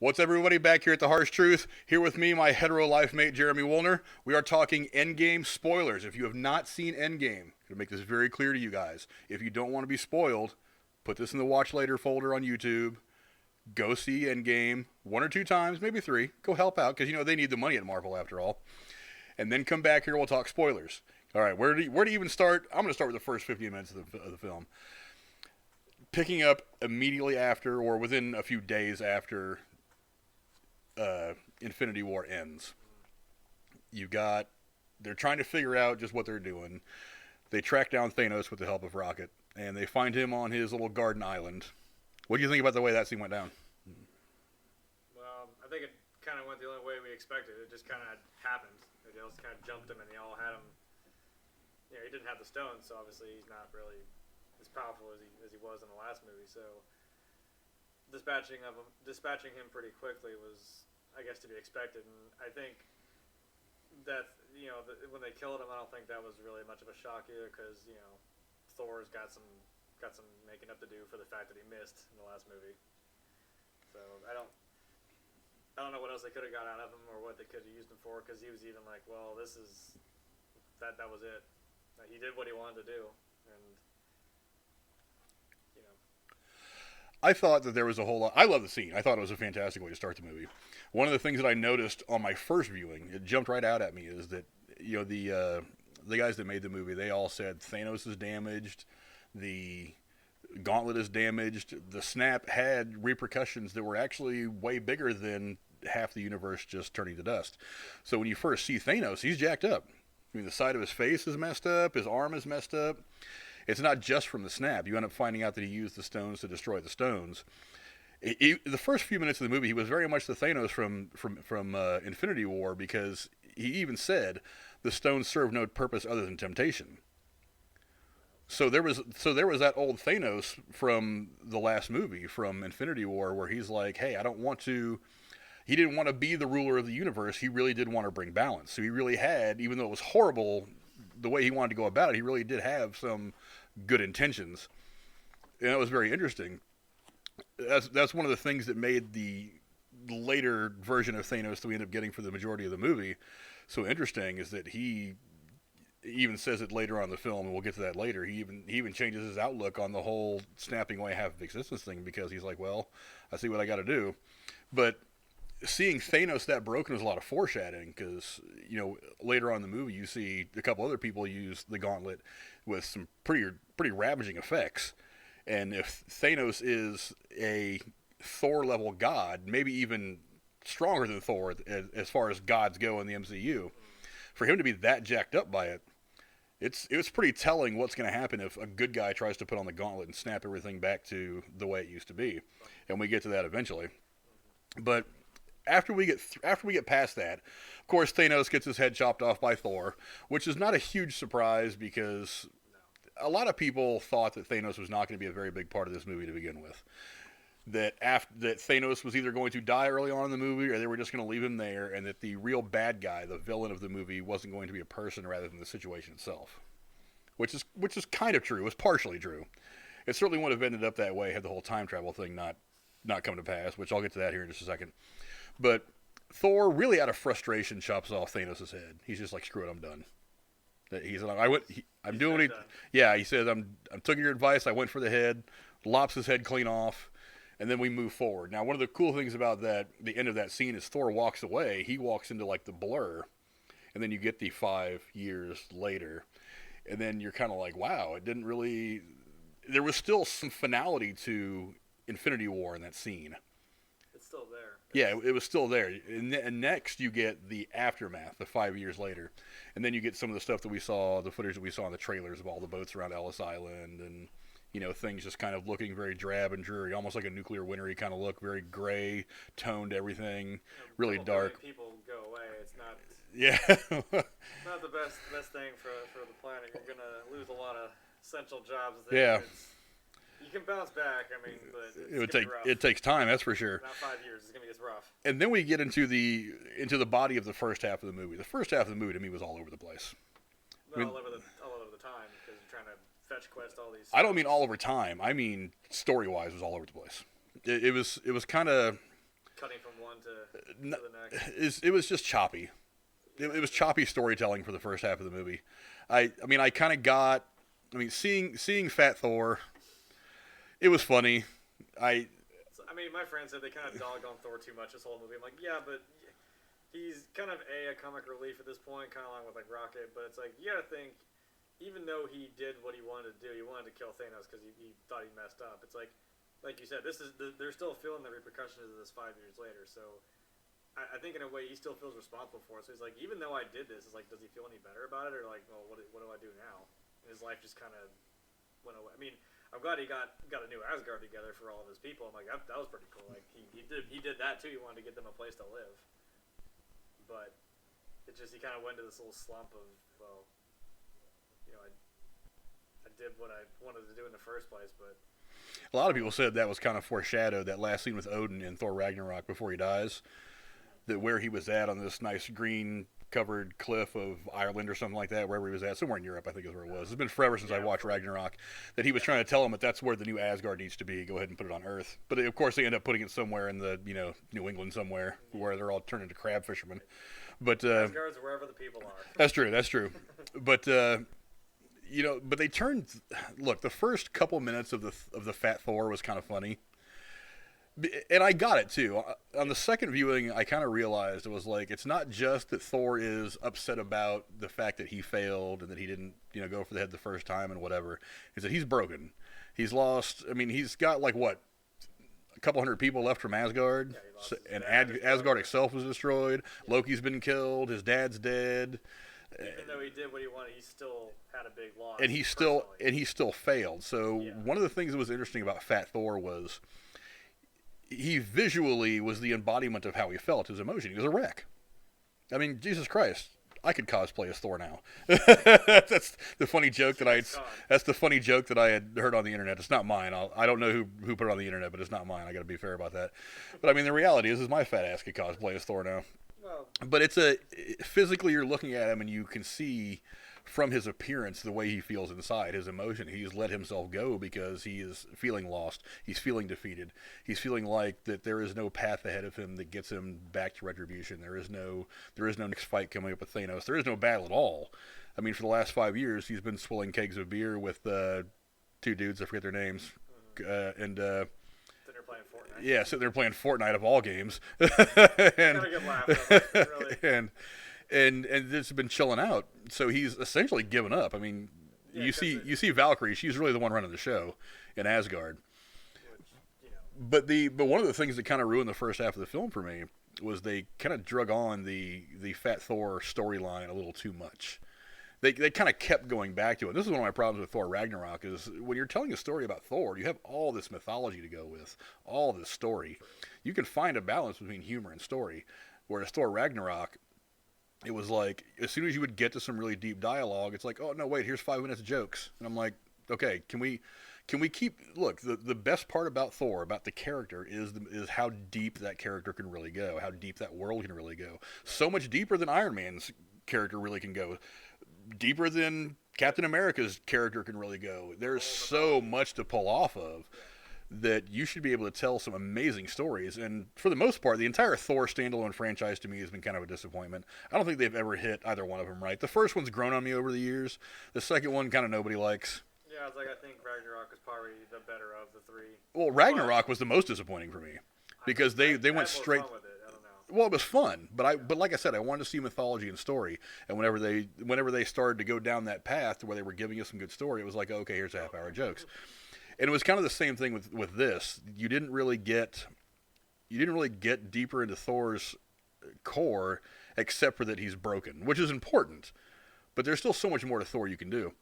What's everybody back here at The Harsh Truth? Here with me, my hetero life mate, Jeremy Woolner. We are talking Endgame spoilers. If you have not seen Endgame, I'm going to make this very clear to you guys. If you don't want to be spoiled, put this in the watch later folder on YouTube. Go see Endgame one or two times, maybe three. Go help out because, they need the money at Marvel after all. And then come back here, we'll talk spoilers. All right, where do you even start? I'm going to start with the first 15 minutes of the film. Picking up immediately after or within a few days after Infinity War ends. They're trying to figure out just what they're doing. They track down Thanos with the help of Rocket, and they find him on his little garden island. What do you think about the way that scene went down? Well, I think it kind of went the only way we expected. It just kind of happened. They just kind of jumped him, and they all had him. He didn't have the stones, so obviously he's not really as powerful as he was in the last movie. So dispatching him pretty quickly was, I guess, to be expected. And I think that when they killed him, I don't think that was really much of a shock either, because Thor's got some making up to do for the fact that he missed in the last movie. So I don't know what else they could have got out of him or what they could have used him for, because he was even like, well, that was it. He did what he wanted to do, and I thought that there was a whole lot. I love the scene. I thought it was a fantastic way to start the movie. One of the things that I noticed on my first viewing, it jumped right out at me, is that the guys that made the movie, they all said Thanos is damaged, the gauntlet is damaged, the snap had repercussions that were actually way bigger than half the universe just turning to dust. So when you first see Thanos, he's jacked up. I mean, the side of his face is messed up, his arm is messed up. It's not just from the snap. You end up finding out that he used the stones to destroy the stones. The first few minutes of the movie, he was very much the Thanos from Infinity War, because he even said the stones serve no purpose other than temptation. So there was that old Thanos from the last movie, from Infinity War, where he's like, hey, I don't want to. He didn't want to be the ruler of the universe. He really did want to bring balance. So he really had, even though it was horrible the way he wanted to go about it, he really did have some good intentions. And that was very interesting. That's one of the things that made the later version of Thanos that we end up getting for the majority of the movie so interesting, is that he even says it later on in the film, and we'll get to that later. He even changes his outlook on the whole snapping away half of existence thing, because he's like, well, I see what I got to do. But seeing Thanos that broken was a lot of foreshadowing, because later on in the movie you see a couple other people use the gauntlet with some pretty ravaging effects. And if Thanos is a Thor level god, maybe even stronger than Thor as far as gods go in the MCU, for him to be that jacked up by it, it was pretty telling what's going to happen if a good guy tries to put on the gauntlet and snap everything back to the way it used to be. And we get to that eventually. But after we get past that, of course, Thanos gets his head chopped off by Thor, which is not a huge surprise, because a lot of people thought that Thanos was not going to be a very big part of this movie to begin with. That Thanos was either going to die early on in the movie, or they were just going to leave him there, and that the real bad guy, the villain of the movie, wasn't going to be a person rather than the situation itself. Which is kind of true. It was partially true. It certainly would have ended up that way had the whole time travel thing not come to pass, which I'll get to that here in just a second. But Thor, really out of frustration, chops off Thanos' head. He's just like, screw it, I'm done. He's like, I'm doing what he... Yeah, he says, I'm taking your advice, I went for the head, lops his head clean off, and then we move forward. Now, one of the cool things about the end of that scene is Thor walks away. He walks into like the blur, and then you get the 5 years later, and then you're kind of like, wow, it didn't really... There was still some finality to Infinity War in that scene. it's still there. Yeah, it was still there. And next you get the aftermath, the 5 years later. And then you get some of the stuff that we saw, the footage that we saw in the trailers of all the boats around Ellis Island, and things just kind of looking very drab and dreary, almost like a nuclear wintery kind of look, very gray, toned everything, really dark. People go away. It's not. Yeah. Not the best thing for the planet. You're gonna lose a lot of essential jobs there. Yeah. You can bounce back, but it takes time, that's for sure. Not 5 years. It's gonna get rough. And then we get into the body of the first half of the movie. The first half of the movie to me was all over the place. All over the time, because you're trying to fetch quest all these. I don't mean all over time. I mean story-wise was all over the place. It was kind of cutting from one to the next. It was just choppy. It was choppy storytelling for the first half of the movie. I mean, I kind of got. I mean, seeing Fat Thor, it was funny. I mean, my friends said they kind of dogged on Thor too much this whole movie. I'm like, yeah, but he's kind of a comic relief at this point, kind of along with like Rocket. But it's like you gotta think, even though he did what he wanted to do, he wanted to kill Thanos because he thought he messed up. It's like you said, they're still feeling the repercussions of this 5 years later. So I think in a way he still feels responsible for it. So he's like, even though I did this, it's like, does he feel any better about it, or like, well, what do I do now? And his life just kind of went away. I mean, I'm glad he got a new Asgard together for all of his people. I'm like, that was pretty cool. Like he did that too. He wanted to get them a place to live. But it just, he kind of went into this little slump of, well, you know, I did what I wanted to do in the first place, but a lot of people said that was kind of foreshadowed, that last scene with Odin in Thor Ragnarok before he dies, that where he was at on this nice green covered cliff of Ireland or something like that, wherever he was at, somewhere in Europe, I think is where it was. It's been forever since I watched Ragnarok, that he was trying to tell him that that's where the new Asgard needs to be. Go ahead and put it on Earth. But of course, they end up putting it somewhere in the New England somewhere where they're all turned into crab fishermen. But Asgard's wherever the people are. That's true. That's true. But but they turned. Look, the first couple minutes of the Fat Thor was kind of funny. And I got it too. On the second viewing, I kind of realized it was like, it's not just that Thor is upset about the fact that he failed and that he didn't, go for the head the first time and whatever. It's that he's broken. He's lost. I mean, he's got like what, a couple hundred people left from Asgard, and Asgard itself was destroyed. Loki's been killed. His dad's dead. Even though he did what he wanted, he still had a big loss. And he still failed. So one of the things that was interesting about Fat Thor was, he visually was the embodiment of how he felt, his emotion. He was a wreck. I mean, Jesus Christ, I could cosplay as Thor now. That's the funny joke that I had heard on the internet. It's not mine. I don't know who put it on the internet, but it's not mine. I got to be fair about that. But I mean, the reality is my fat ass could cosplay as Thor now. Well, but physically, you're looking at him and you can see from his appearance the way he feels inside, his emotion. He's let himself go because he is feeling lost. He's feeling defeated. He's feeling like that there is no path ahead of him that gets him back to retribution. There is no next fight coming up with Thanos. There is no battle at all. I mean, for the last 5 years, he's been swilling kegs of beer with two dudes, I forget their names, and playing Fortnite. Yeah, sitting there playing Fortnite of all games. And it's been chilling out. So he's essentially given up. I mean, you see Valkyrie, she's really the one running the show in Asgard. But one of the things that kind of ruined the first half of the film for me was they kind of drug on the Fat Thor storyline a little too much. They kind of kept going back to it. This is one of my problems with Thor Ragnarok, is when you're telling a story about Thor, you have all this mythology to go with, all this story. You can find a balance between humor and story. Whereas Thor Ragnarok, it was like, as soon as you would get to some really deep dialogue, it's like, oh, no, wait, here's 5 minutes of jokes. And I'm like, okay, can we keep, look, the best part about Thor, about the character, is how deep that character can really go, how deep that world can really go. So much deeper than Iron Man's character really can go. Deeper than Captain America's character can really go. There's so much to pull off of that you should be able to tell some amazing stories. And for the most part, the entire Thor standalone franchise to me has been kind of a disappointment. I don't think they've ever hit either one of them right. The first one's grown on me over the years. The second one kind of nobody likes. Yeah, I think Ragnarok is probably the better of the three. Well, Ragnarok was the most disappointing for me because they went straight. Well, it was fun, but like I said, I wanted to see mythology and story. And whenever they started to go down that path to where they were giving us some good story, it was like, okay, here's half-hour jokes. And it was kind of the same thing with this. You didn't really get deeper into Thor's core, except for that he's broken, which is important. But there's still so much more to Thor you can do.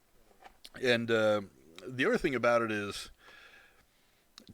And the other thing about it is,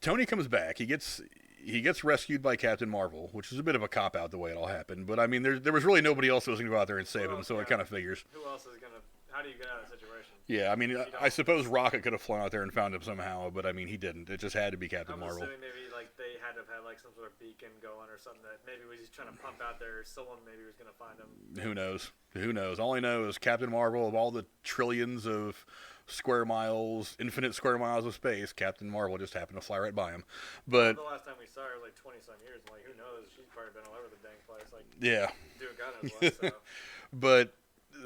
Tony comes back. He gets rescued by Captain Marvel, which is a bit of a cop-out the way it all happened. But, I mean, there was really nobody else that was going to go out there and save him, so it kind of figures. Who else is going to – how do you get out of the situation? Yeah, I mean, I suppose Rocket could have flown out there and found him somehow, but, I mean, he didn't. It just had to be Captain Marvel. I'm assuming maybe, they had to have had, some sort of beacon going or something that maybe was just trying to pump out there. Someone maybe was going to find him. Who knows? All I know is Captain Marvel, of all the trillions of infinite square miles of space. Captain Marvel just happened to fly right by him. Well, But the last time we saw her was like 20 some years. I'm like, who knows? She's probably been all over the dang place. Like, yeah, doing God knows what. So, but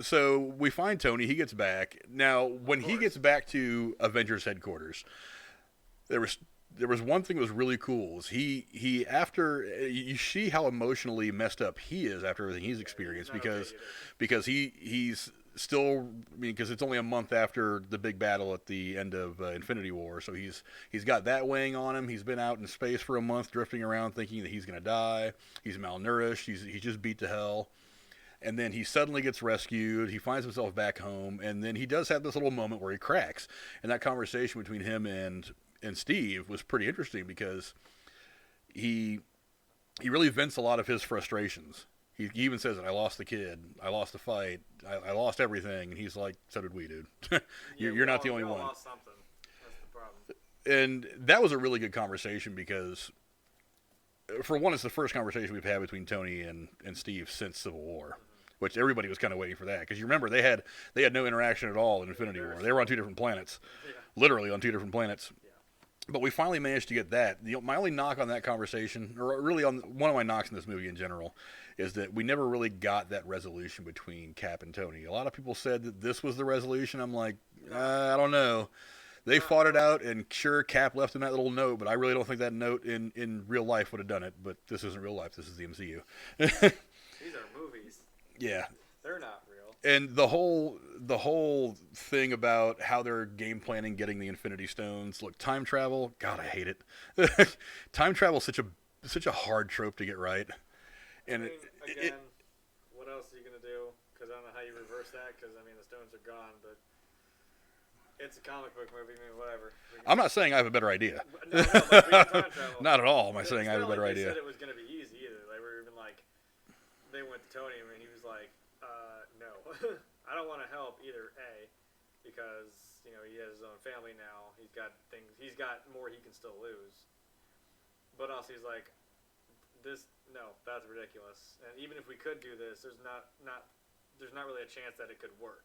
so we find Tony. He gets back. Now, when he course. gets back to Avengers headquarters, there was one thing that was really cool. Is he after you see how emotionally messed up he is after everything he's experienced not okay because he's still, I mean, because it's only a month after the big battle at the end of Infinity War, so he's got that weighing on him. He's been out in space for a month, drifting around, thinking that he's gonna die. He's malnourished. He's just beat to hell. And then he suddenly gets rescued. He finds himself back home, and then he does have this little moment where he cracks. And that conversation between him and Steve was pretty interesting because he really vents a lot of his frustrations. He even says that I lost the kid, I lost the fight, I lost everything, and he's like, so did we, dude. You're not the only one. Lost something. That's the problem. And that was a really good conversation because, for one, it's the first conversation we've had between Tony and Steve since Civil War, which everybody was kind of waiting for that because you remember they had no interaction at all in Infinity War. They were on two different planets, literally on two different planets. But we finally managed to get that. My only knock on that conversation, or really on one of my knocks in this movie in general, is that we never really got that resolution between Cap and Tony. A lot of people said that this was the resolution. I'm like, I don't know. They fought it out, and sure, Cap left him that little note, but I really don't think that note in real life would have done it. But this isn't real life. This is the MCU. These are movies. Yeah. They're not real. And the whole thing about how they're game planning getting the Infinity Stones. Look, time travel. God, I hate it. Time travel is such a hard trope to get right. And I mean, again, what else are you gonna do? Because I don't know how you reverse that. Because I mean, the stones are gone, but it's a comic book movie. I mean, whatever. I'm not saying I have a better idea. No, but we can time travel. Not at all. Am I It's saying I have a not better like they idea? said it was gonna be easy either. They were even like, they went to Tony and he was like, no, I don't want to help either. Because you know he has his own family now. He's got more he can still lose. But also he's like, that's ridiculous. And even if we could do this, there's not really a chance that it could work.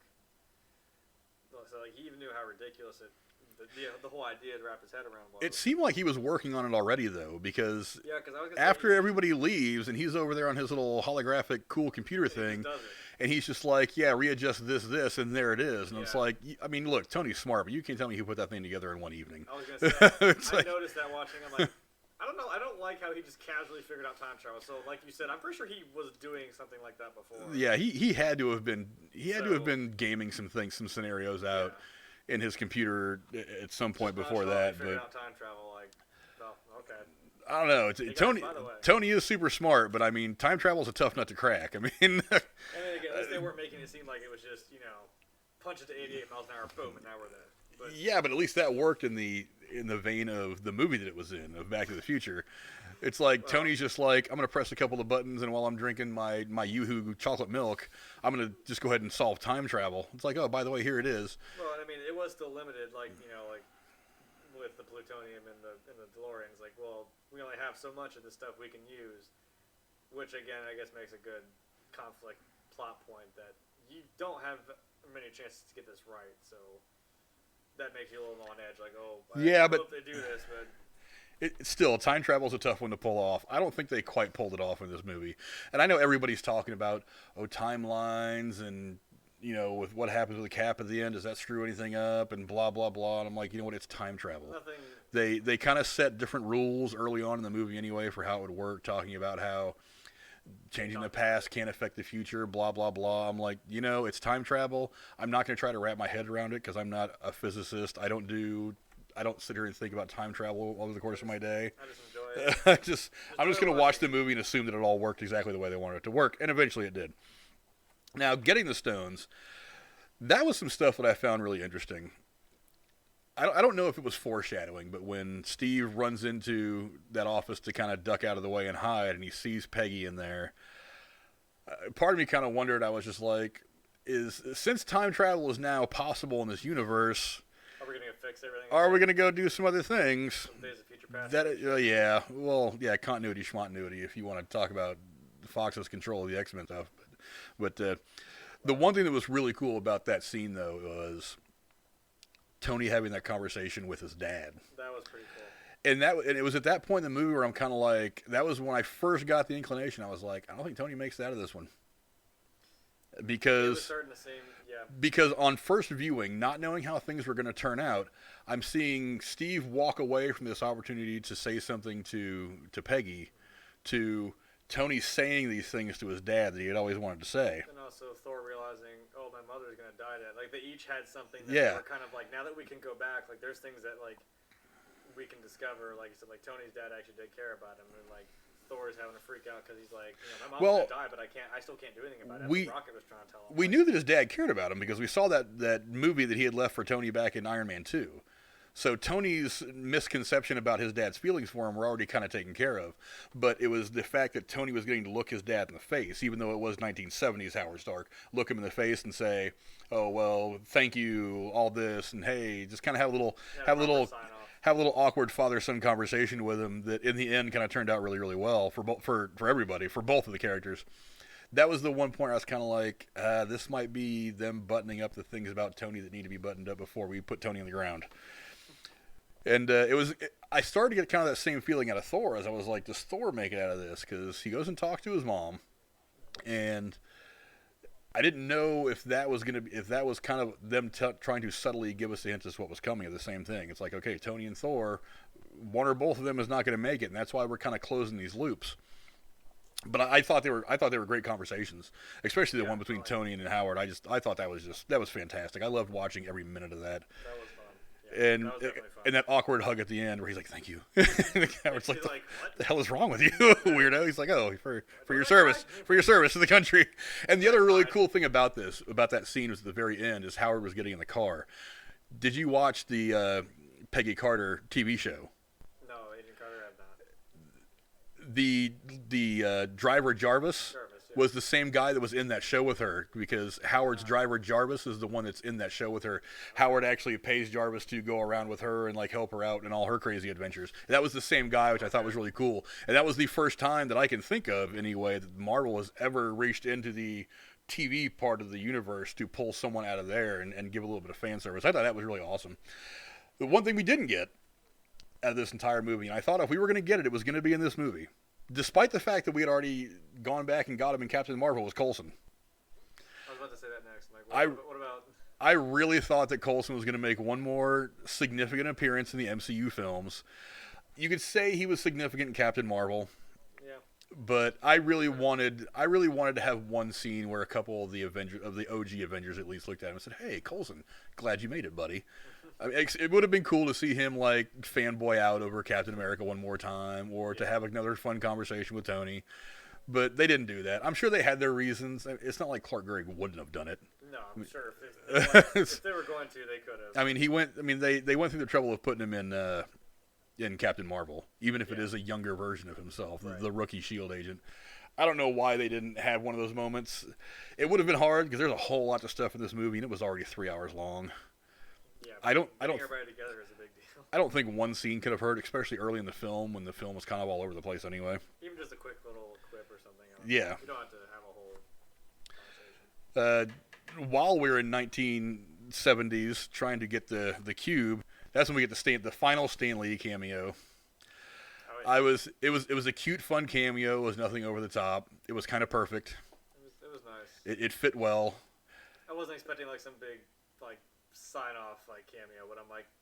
So like he even knew how ridiculous the whole idea to wrap his head around was. It seemed like he was working on it already, though, because I was gonna after say, everybody leaves and he's over there on his little holographic cool computer thing, does it. and he's just like, yeah, readjust this, and there it is. And it's Yeah. like, I mean, look, Tony's smart, but you can't tell me he put that thing together in one evening. I was gonna say, It's I like- noticed that watching. I'm like, I don't know. I don't like how he just casually figured out time travel. So, like you said, I'm pretty sure he was doing something like that before. Yeah, he had to have been gaming some scenarios out in his computer at some point Just not before sure that. he figured But out time travel, like, oh, okay. I don't know. By the way. Tony is super smart, but I mean, time travel is a tough nut to crack. I mean, And then again, at least they weren't making it seem like it was just, punch it to 88 miles an hour, boom, and now we're there. But yeah, but at least that worked in the vein of the movie that it was in, of Back to the Future. It's like Tony's just like, I'm gonna press a couple of buttons, and while I'm drinking my Yoo-hoo chocolate milk, I'm gonna just go ahead and solve time travel. It's like, oh, by the way, here it is. well, I mean, it was still limited, like with the plutonium and the DeLoreans. Like, well, we only have so much of this stuff we can use, which again, I guess makes a good conflict plot point that you don't have many chances to get this right. So that makes you a little on edge. Like, oh, I hope they do this, but. Still, time travel is a tough one to pull off. I don't think they quite pulled it off in this movie. And I know everybody's talking about, timelines and, with what happens with the Cap at the end, does that screw anything up and blah, blah, blah. And I'm like, you know what, it's time travel. Nothing. They kind of set different rules early on in the movie anyway for how it would work, talking about how changing the past can't affect the future, blah, blah, blah. I'm like, it's time travel. I'm not going to try to wrap my head around it because I'm not a physicist. I don't sit here and think about time travel over the course of my day. I just enjoy it. I'm just going to watch the movie and assume that it all worked exactly the way they wanted it to work, and eventually it did. Now, getting the stones, that was some stuff that I found really interesting. I don't know if it was foreshadowing, but when Steve runs into that office to kind of duck out of the way and hide, and he sees Peggy in there, part of me kind of wondered, I was just like, since time travel is now possible in this universe, Are we going to fix everything? are we going to go do some other things? Some Days of Future Past? Continuity, schmontinuity, if you want to talk about Fox's control of the X-Men stuff. But the one thing that was really cool about that scene, though, was Tony having that conversation with his dad. That was pretty cool. And it was at that point in the movie where I'm kind of like, that was when I first got the inclination. I was like, I don't think Tony makes it out of this one. Because because on first viewing, not knowing how things were going to turn out, I'm seeing Steve walk away from this opportunity to say something to Peggy, to Tony saying these things to his dad that he had always wanted to say. And also Thor realizing, oh, my mother's going to die. Like, they each had something that Yeah. they were kind of like, now that we can go back, like, there's things that, like, we can discover. Like you said, like, Tony's dad actually did care about him. And, like, Thor's having a freak out because he's like, my mom's going to die, but I still can't do anything about it. Rocket was trying to tell him. We knew that his dad cared about him because we saw that movie that he had left for Tony back in Iron Man 2. So Tony's misconception about his dad's feelings for him were already kind of taken care of. But it was the fact that Tony was getting to look his dad in the face, even though it was 1970s Howard Stark, look him in the face and say, oh, well, thank you, all this, and hey, just kind of have a little awkward father-son conversation with him that in the end kind of turned out really, really well for everybody, for both of the characters. That was the one point where I was kind of like, this might be them buttoning up the things about Tony that need to be buttoned up before we put Tony on the ground. And I started to get kind of that same feeling out of Thor as I was like, does Thor make it out of this? Because he goes and talks to his mom, and I didn't know if that was kind of them trying to subtly give us a hint as to what was coming of the same thing. It's like, okay, Tony and Thor, one or both of them is not going to make it, and that's why we're kind of closing these loops. But I thought they were great conversations, especially the one between Tony and Howard. I thought that was fantastic. I loved watching every minute of that. That was fun. And that was definitely fun. And that awkward hug at the end where he's like, "Thank you." And Howard's like, what the hell is wrong with you, weirdo? He's like, "Oh, for your service to the country." And the other really cool thing about that scene was at the very end is Howard was getting in the car. Did you watch the Peggy Carter TV show? No, Agent Carter have not. The driver Jarvis was the same guy that was in that show with her, because Howard's driver Jarvis is the one that's in that show with her. Howard actually pays Jarvis to go around with her and like help her out in all her crazy adventures. That was the same guy, which I thought was really cool. And that was the first time that I can think of anyway that Marvel has ever reached into the TV part of the universe to pull someone out of there and give a little bit of fan service. I thought that was really awesome. The one thing we didn't get out of this entire movie, and I thought if we were going to get it, it was going to be in this movie, despite the fact that we had already gone back and got him in Captain Marvel, was Coulson. I was about to say that next. Like, what about? I really thought that Coulson was going to make one more significant appearance in the MCU films. You could say he was significant in Captain Marvel. Yeah. But I really wanted to have one scene where a couple of the OG Avengers at least looked at him and said, "Hey, Coulson, glad you made it, buddy." I mean, it would have been cool to see him like fanboy out over Captain America one more time, or to have another fun conversation with Tony. But they didn't do that. I'm sure they had their reasons. It's not like Clark Gregg wouldn't have done it. No, I'm sure if they were going to, they could have. I mean, they went through the trouble of putting him in Captain Marvel, even if it is a younger version of himself, right. The rookie S.H.I.E.L.D. agent. I don't know why they didn't have one of those moments. It would have been hard because there's a whole lot of stuff in this movie, and it was already 3 hours long. Yeah, I don't. Everybody together is a big deal. I don't think one scene could have hurt, especially early in the film when the film was kind of all over the place anyway. Even just a quick little quip or something. Yeah. You don't have to have a whole conversation. While we're in 1970s trying to get the cube, that's when we get the final Stan Lee cameo. Oh, yeah. It was a cute, fun cameo. It was nothing over the top. It was kind of perfect. It was nice. It fit well. I wasn't expecting like some big like sign off like cameo,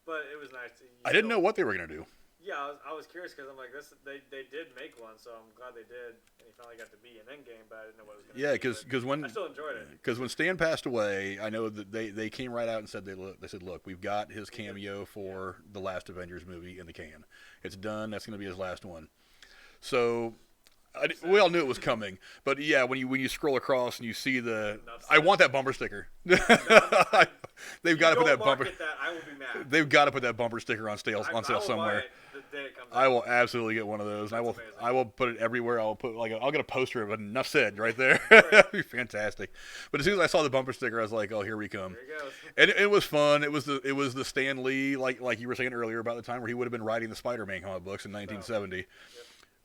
but it was nice. I didn't know what they were gonna do. Yeah, I was curious because I'm like, they did make one, so I'm glad they did, and he finally got to be in Endgame, but I didn't know what it was going to be. Yeah, because when I still enjoyed it. Because when Stan passed away, I know that they came right out and said they said, look, we've got his cameo for the last Avengers movie in the can. It's done. That's going to be his last one. So we all knew it was coming, but yeah, when you scroll across and you see I want that bumper sticker. They've got to put that bumper. I will be mad. They've got to put that bumper sticker on sale somewhere. The day it comes I will absolutely get one of those. And I will put it everywhere. I'll get a poster of it. Enough said right there. That'd be fantastic. But as soon as I saw the bumper sticker, I was like, oh, here we come. Here he goes. And it was fun. It was the Stan Lee, like you were saying earlier, about the time where he would have been writing the Spider-Man comic books in 1970. Yep.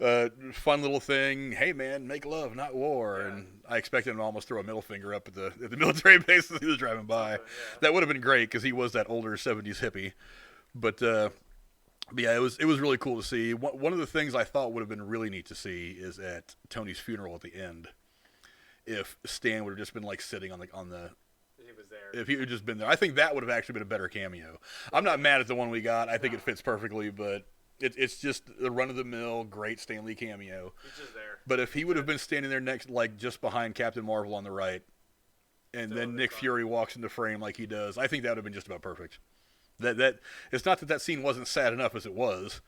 Fun little thing. Hey man, make love, not war. Yeah. And I expected him to almost throw a middle finger up at the military base as he was driving by. Something, yeah. That would have been great because he was that older '70s hippie. But yeah, it was really cool to see. One of the things I thought would have been really neat to see is at Tony's funeral at the end, if Stan would have just been like sitting on the He was there. if he had just been there. I think that would have actually been a better cameo. I'm not mad at the one we got. I think it fits perfectly, but it's just the run of the mill great Stan Lee cameo. He's just there. But if he would have been standing there next, like just behind Captain Marvel on the right, and then Nick Fury walks into frame like he does, I think that would have been just about perfect. That it's not that scene wasn't sad enough as it was.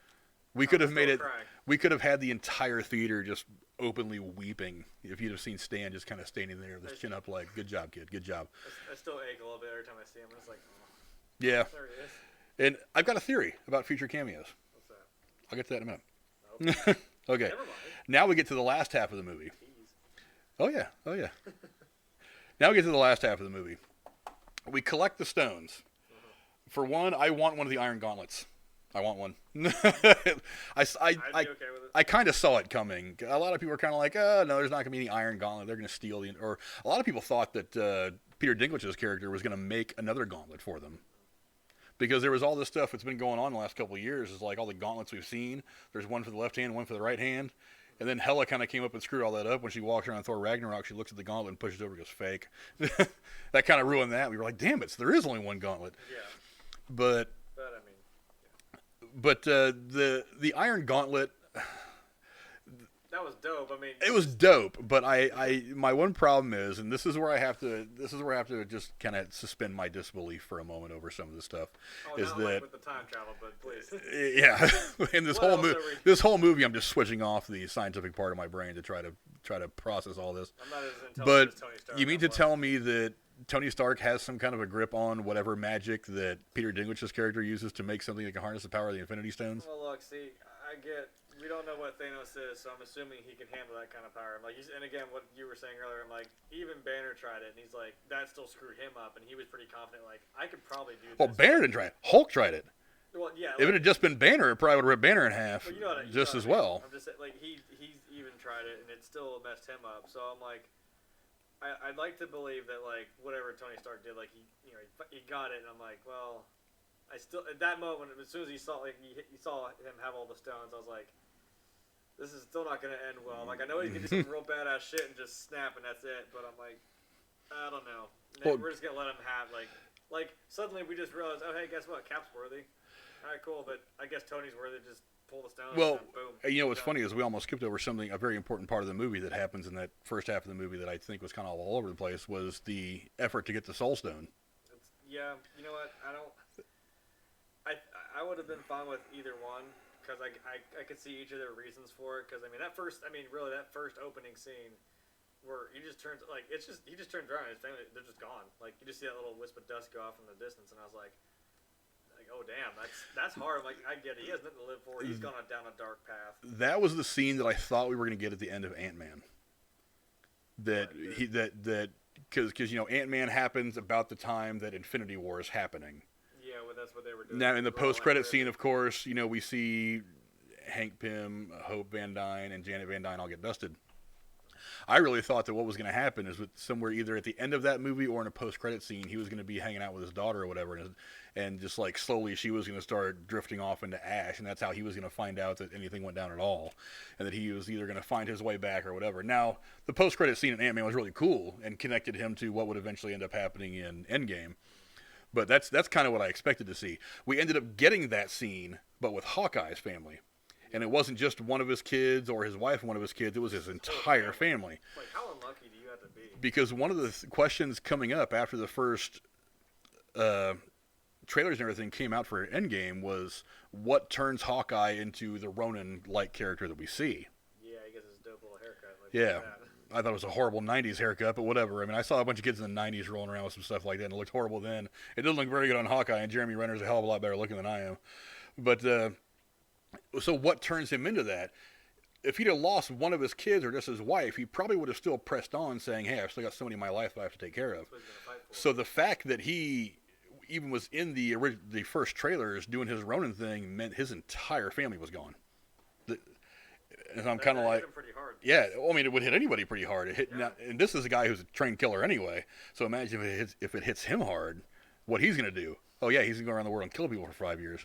We could have made it. Crying. We could have had the entire theater just openly weeping if you'd have seen Stan just kind of standing there with his chin up, like, "Good job, kid. Good job." I still ache a little bit every time I see him. It's like, oh, Yeah. there he is. And I've got a theory about future cameos. What's that? I'll get to that in a minute. Nope. Okay. Never mind. Now we get to the last half of the movie. Jeez. Oh yeah. Oh yeah. Now we get to the last half of the movie. We collect the stones. For one, I want one of the Iron Gauntlets. I want one. I'd be okay with it. I kind of saw it coming. A lot of people were kind of like, oh, no, there's not going to be any Iron Gauntlet. They're going to steal the... Or a lot of people thought that Peter Dinklage's character was going to make another gauntlet for them. Because there was all this stuff that's been going on in the last couple of years. It's like all the gauntlets we've seen. There's one for the left hand, one for the right hand. And then Hela kind of came up and screwed all that up. When she walks around Thor Ragnarok, she looks at the gauntlet and pushes it over and goes, fake. That kind of ruined that. We were like, damn it, so there is only one gauntlet. Yeah. But the Iron Gauntlet, that was dope. I mean, it was dope. But I my one problem is, and this is where I have to just kind of suspend my disbelief for a moment over some of this stuff. oh, Is not that like with the time travel, but please. yeah? In this What whole else movie, I'm just switching off the scientific part of my brain to try to process all this. I'm not as intelligent But as Tony Stark. you mean to tell me that Tony Stark has some kind of a grip on whatever magic that Peter Dinklage's character uses to make something that can harness the power of the Infinity Stones? Well, look, see, we don't know what Thanos is, so I'm assuming he can handle that kind of power. And again, what you were saying earlier, I'm like, even Banner tried it, and he's like, that still screwed him up, and he was pretty confident, like, I could probably do this. Well, Banner didn't try it. Hulk tried it. Well, yeah. If it had just been Banner, it probably would have ripped Banner in half But you know what just as I mean. well. I'm just saying, like, he's even tried it, and it still messed him up. So I'm like, I'd like to believe that, like, whatever Tony Stark did, like, he got it, and I'm like, well, I still, at that moment, as soon as he saw, like, you saw him have all the stones, I was like, this is still not going to end well. Like, I know he can do some real badass shit and just snap, and that's it, but I'm like, I don't know. Well, we're just going to let him have, like, suddenly we just realized, oh, hey, guess what? Cap's worthy. All right, cool, but I guess Tony's worthy. Just pull the stones well, and boom. you know what's funny is we almost skipped over something, a very important part of the movie that happens in that first half of the movie that I think was kind of all over the place was the effort to get the Soul Stone. Yeah, you know what? I would have been fine with either one because I could see each of their reasons for it. Because that first opening scene where he just turns he just turns around and his family, they're just gone. Like you just see that little wisp of dust go off in the distance, and I was like, oh damn, that's hard. Like I get it. He has nothing to live for. He's gone down a dark path. That was the scene that I thought we were going to get at the end of Ant-Man. Because Ant-Man happens about the time that Infinity War is happening. Yeah, well, that's what they were doing. Now in the post-credit scene, of course, we see Hank Pym, Hope Van Dyne, and Janet Van Dyne all get dusted. I really thought that what was going to happen is with somewhere either at the end of that movie or in a post-credit scene, he was going to be hanging out with his daughter or whatever, and just like slowly she was going to start drifting off into ash, and that's how he was going to find out that anything went down at all, and that he was either going to find his way back or whatever. Now, the post-credit scene in Ant-Man was really cool and connected him to what would eventually end up happening in Endgame. But that's kind of what I expected to see. We ended up getting that scene, but with Hawkeye's family. And it wasn't just one of his kids or his wife and one of his kids. It was his entire family. Like, how unlucky do you have to be? Because one of the questions coming up after the first trailers and everything came out for Endgame was what turns Hawkeye into the Ronin-like character that we see. Yeah, he gets his dope little haircut. Yeah. I thought it was a horrible 90s haircut, but whatever. I mean, I saw a bunch of kids in the 90s rolling around with some stuff like that, and it looked horrible then. It didn't look very good on Hawkeye, and Jeremy Renner's a hell of a lot better looking than I am. But, so what turns him into that? If he'd have lost one of his kids or just his wife, he probably would have still pressed on saying, hey, I've still got somebody in my life that I have to take care of. So the fact that he even was in the first trailers doing his Ronin thing meant his entire family was gone. And I'm kind of That like, hit him pretty hard. yeah, well, I mean, it would hit anybody pretty hard. It hit, Yeah. and this is a guy who's a trained killer anyway. So imagine if it hits him hard, what he's going to do. Oh, yeah, he's going to go around the world and kill people for 5 years.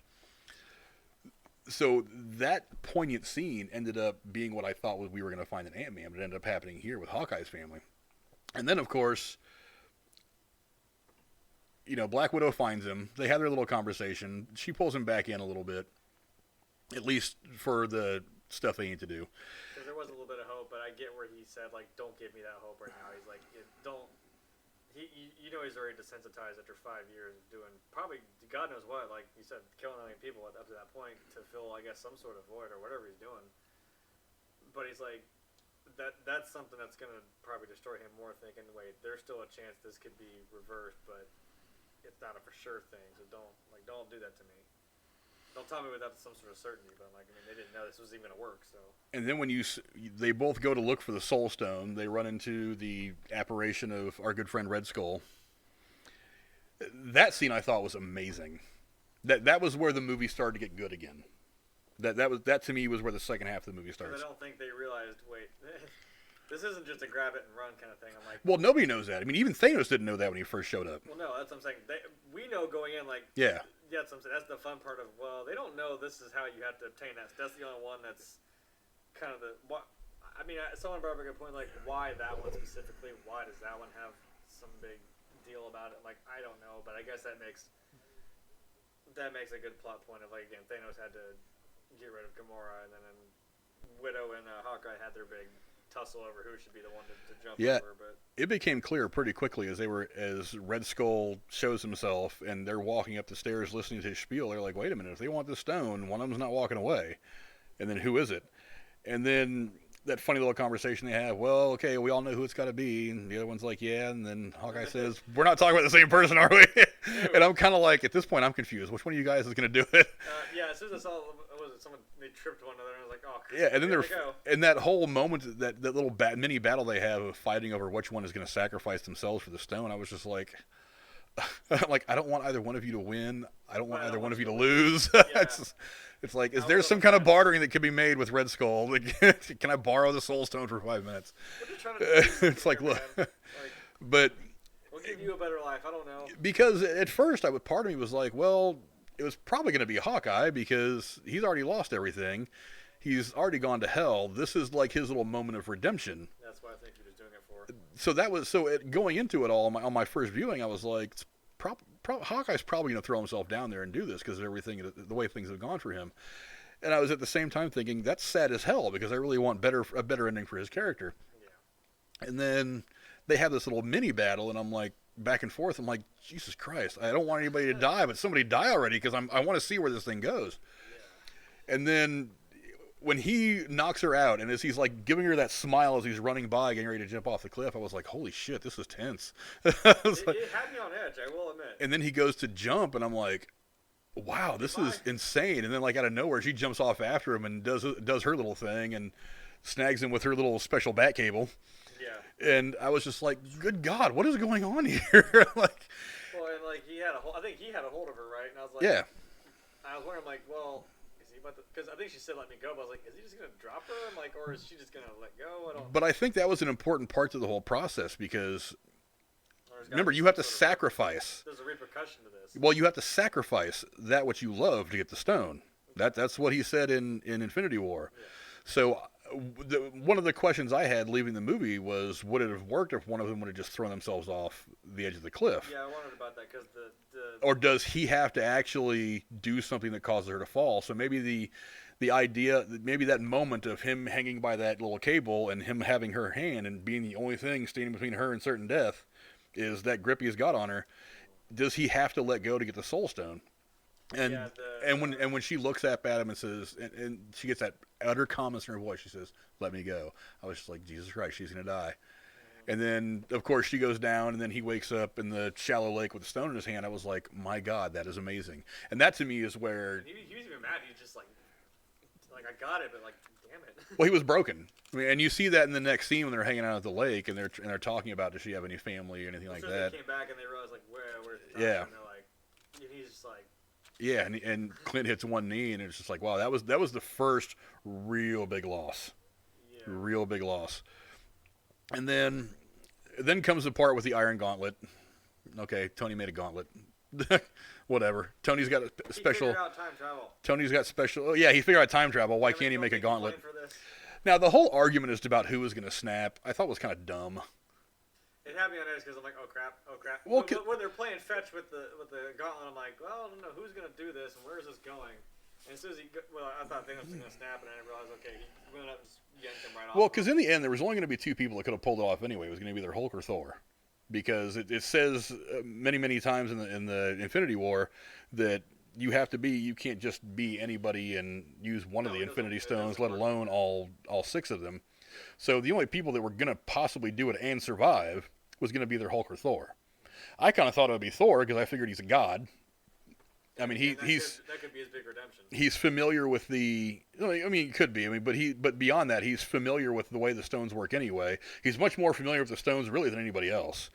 So that poignant scene ended up being what I thought we were going to find in Ant-Man, but it ended up happening here with Hawkeye's family. And then, of course, Black Widow finds him. They have their little conversation. She pulls him back in a little bit, at least for the stuff they need to do. Because there was a little bit of hope, but I get where he said, like, don't give me that hope right now. He's like, don't. He's already desensitized after 5 years of doing probably God knows what, like you said, killing a million people up to that point to fill, I guess, some sort of void or whatever he's doing. But he's like, that's something that's gonna probably destroy him more. Thinking, wait, there's still a chance this could be reversed, but it's not a for sure thing. So don't do that to me. Don't tell me without some sort of certainty. But they didn't know this was even gonna work. So. And then when they both go to look for the Soul Stone, they run into the apparition of our good friend Red Skull. That scene I thought was amazing. That was where the movie started to get good again. That to me was where the second half of the movie starts. I don't think they realized. Wait, this isn't just a grab it and run kind of thing. I'm like, well, nobody knows that. I mean, even Thanos didn't know that when he first showed up. Well, no, that's what I'm saying. We know going in, like, yeah. That's what I'm saying. That's the fun part of. Well, they don't know this is how you have to obtain that. That's the only one that's kind of the. What I mean, someone brought up a good point. Like, why that one specifically? Why does that one have some big deal about it? Like, I don't know, but I guess that makes a good plot point of, like, again, Thanos had to get rid of Gamora, and then Widow and Hawkeye had their big tussle over who should be the one to jump over. But it became clear pretty quickly as Red Skull shows himself, and they're walking up the stairs listening to his spiel. They're like, wait a minute, if they want the stone, one of them's not walking away. And then who is it? And then that funny little conversation they have, well, okay, we all know who it's got to be. And the other one's like, yeah. And then Hawkeye says, we're not talking about the same person, are we? And I'm kind of like, at this point, I'm confused. Which one of you guys is going to do it? Yeah, as soon as I saw, someone, they tripped one another, and I was like, oh, yeah. And then and that whole moment, that little mini battle they have of fighting over which one is going to sacrifice themselves for the stone, I was just like, I don't want either one of you to win. I don't want either one of you to lose. Yeah. It's like, is there some kind of bartering that can be made with Red Skull? Like, can I borrow the Soul Stone for 5 minutes? What are you trying to do? It's like, look, but we'll give you a better life. I don't know. Because at first, part of me was like, well, it was probably going to be Hawkeye because he's already lost everything. He's already gone to hell. This is like his little moment of redemption. That's what I think he was doing it for. So going into it all on my first viewing, I was like, Hawkeye's probably going to throw himself down there and do this because of everything, the way things have gone for him. And I was at the same time thinking, that's sad as hell because I really want a better ending for his character. Yeah. And then they have this little mini battle, and I'm like, back and forth. I'm like, Jesus Christ, I don't want anybody to die, but somebody die already because I want to see where this thing goes. Yeah. And then when he knocks her out, and as he's like giving her that smile as he's running by, getting ready to jump off the cliff, I was like, holy shit, this is tense. It had me on edge, I will admit. And then he goes to jump, and I'm like, wow, this is insane. And then like out of nowhere, she jumps off after him and does her little thing and snags him with her little special bat cable. Yeah. And I was just like, good God, what is going on here? like, well, and like I think he had a hold of her, right? And I was like, yeah. I was wondering, like, well, is he about to? Because I think she said let me go, but I was like, is he just gonna drop her? I'm like, or is she just gonna let go? I don't. But I think that was an important part to the whole process because remember, you have to sacrifice. There's a repercussion to this. Well, you have to sacrifice that which you love to get the stone. That's what he said in Infinity War. Yeah. So one of the questions I had leaving the movie was, would it have worked if one of them would have just thrown themselves off the edge of the cliff? Yeah, I wondered about that because or does he have to actually do something that causes her to fall? So maybe the idea, maybe that moment of him hanging by that little cable and him having her hand and being the only thing standing between her and certain death is that grip he's got on her. Does he have to let go to get the Soul Stone? And yeah, when she looks up at him and says, and she gets that utter calmness in her voice, she says, "Let me go." I was just like, Jesus Christ, she's gonna die. And then of course she goes down, and then he wakes up in the shallow lake with the stone in his hand. I was like, my God, that is amazing. And that to me is where he was even mad. He was just like I got it, but like, damn it. Well, he was broken. I mean, and you see that in the next scene when they're hanging out at the lake and they're talking about, does she have any family or anything like that? They came back and they realized like where's the yeah. And they're like, and he's just like, Yeah, and Clint hits one knee, and it's just like, wow, that was the first real big loss, Yeah. real big loss. And then comes the part with the Iron Gauntlet. Okay, Tony made a gauntlet. Whatever. Tony's got a He special. figured out time travel. Tony's got special. Oh, yeah, he figured out time travel. Why can't he Don't make a take gauntlet? blame for this. Now the whole argument is about who was going to snap. I thought was kind of dumb. It had me on edge because I'm like, oh crap, oh crap. Well, when they're playing fetch with the gauntlet, I'm like, well, I don't know who's gonna do this and where is this going. And as soon as I thought Thanos was gonna snap, and I didn't realize, okay, he went up and just yanked him right off. Well, because in the end, there was only going to be two people that could have pulled it off anyway. It was going to be either Hulk or Thor, because it says many, many times in the Infinity War that you can't just be anybody and use one of the Infinity Stones, let alone all six of them. So the only people that were going to possibly do it and survive was going to be either Hulk or Thor. I kind of thought it would be Thor because I figured he's a god. I mean, that could be his big redemption. He's familiar with the. I mean, it could be. I mean, but beyond that, he's familiar with the way the stones work anyway. He's much more familiar with the stones really than anybody else.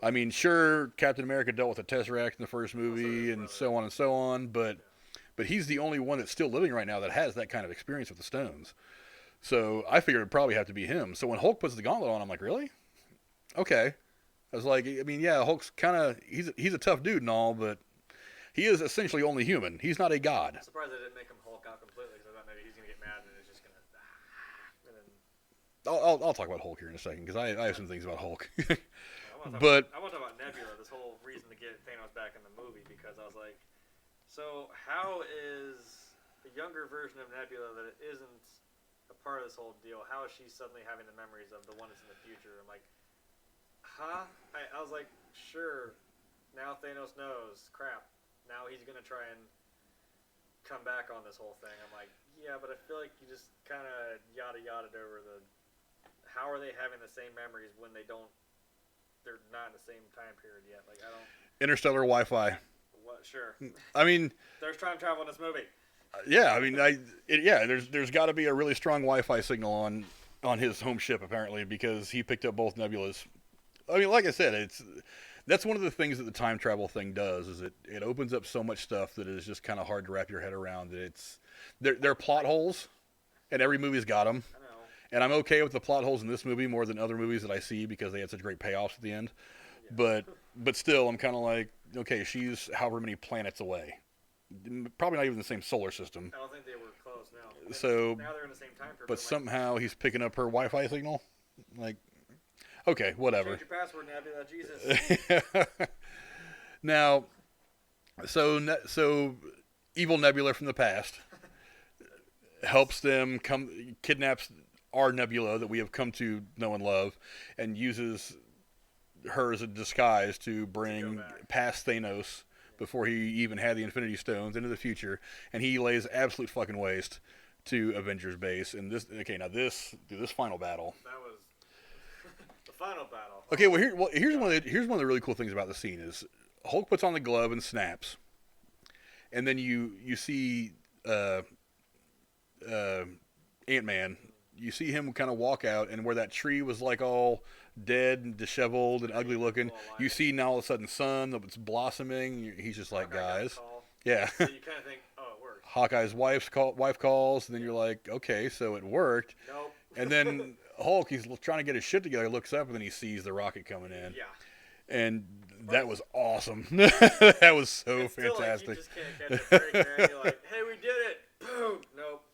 I mean, sure, Captain America dealt with the Tesseract in the first movie and so on and so on, but he's the only one that's still living right now that has that kind of experience with the stones. So I figured it'd probably have to be him. So when Hulk puts the gauntlet on, I'm like, really? Okay. I was like, I mean, yeah, Hulk's kind of he's a tough dude and all, but he is essentially only human. He's not a god. I'm surprised they didn't make him Hulk out completely because I thought maybe he's gonna get mad and it's just gonna. And then, I'll talk about Hulk here in a second because I have some things about Hulk. I want to talk about Nebula. This whole reason to get Thanos back in the movie because I was like, so how is the younger version of Nebula that isn't a part of this whole deal? How is she suddenly having the memories of the one that's in the future? I'm like, huh? I was like, sure. Now Thanos knows. Crap. Now he's gonna try and come back on this whole thing. I'm like, yeah, but I feel like you just kind of yada yada over the. How are they having the same memories when they don't? They're not in the same time period yet. Like I don't. Interstellar Wi-Fi. What? Sure. I mean, there's time travel in this movie. Yeah, I mean, there's got to be a really strong Wi-Fi signal on his home ship apparently because he picked up both nebulas. I mean, like I said, that's one of the things that the time travel thing does is it opens up so much stuff that it is just kind of hard to wrap your head around. That they're plot holes, and every movie's got them. I know. And I'm okay with the plot holes in this movie more than other movies that I see because they had such great payoffs at the end. Yeah. But still, I'm kind of like, okay, she's however many planets away. Probably not even the same solar system. I don't think they were close now. So now they're in the same time period. But somehow he's picking up her Wi-Fi signal. Like, okay, whatever. Change your password, Nebula. Jesus. Now, so evil Nebula from the past helps them kidnaps our Nebula that we have come to know and love, and uses her as a disguise to bring past Thanos before he even had the Infinity Stones into the future, and he lays absolute fucking waste to Avengers base. And this final battle. That was the final battle. Okay, here's one of the really cool things about the scene is Hulk puts on the glove and snaps, and then you see Ant-Man. You see him kind of walk out, and where that tree was like all dead and disheveled and ugly looking, you see now all of a sudden sun that's blossoming. He's just like, guys, yeah. So you kind of think, oh, it worked. Hawkeye's wife calls, and then you're like, okay, so it worked. Nope. And then Hulk, he's trying to get his shit together, looks up, and then he sees the rocket coming in. Yeah. And that was awesome. That was so it's fantastic. Still like you just can't catch a break there, and you're like, hey, we did it. Boom. Nope.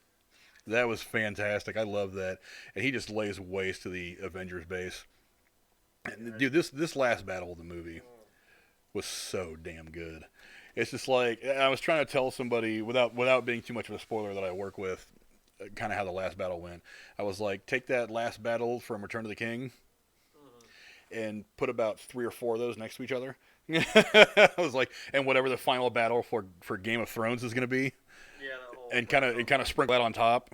That was fantastic. I love that. And he just lays waste to the Avengers base. And, dude, this last battle of the movie was so damn good. It's just like, I was trying to tell somebody, without being too much of a spoiler that I work with, kind of how the last battle went. I was like, take that last battle from Return of the King and put about 3 or 4 of those next to each other. I was like, and whatever the final battle for Game of Thrones is going to be. Yeah, and kind of sprinkle that on top.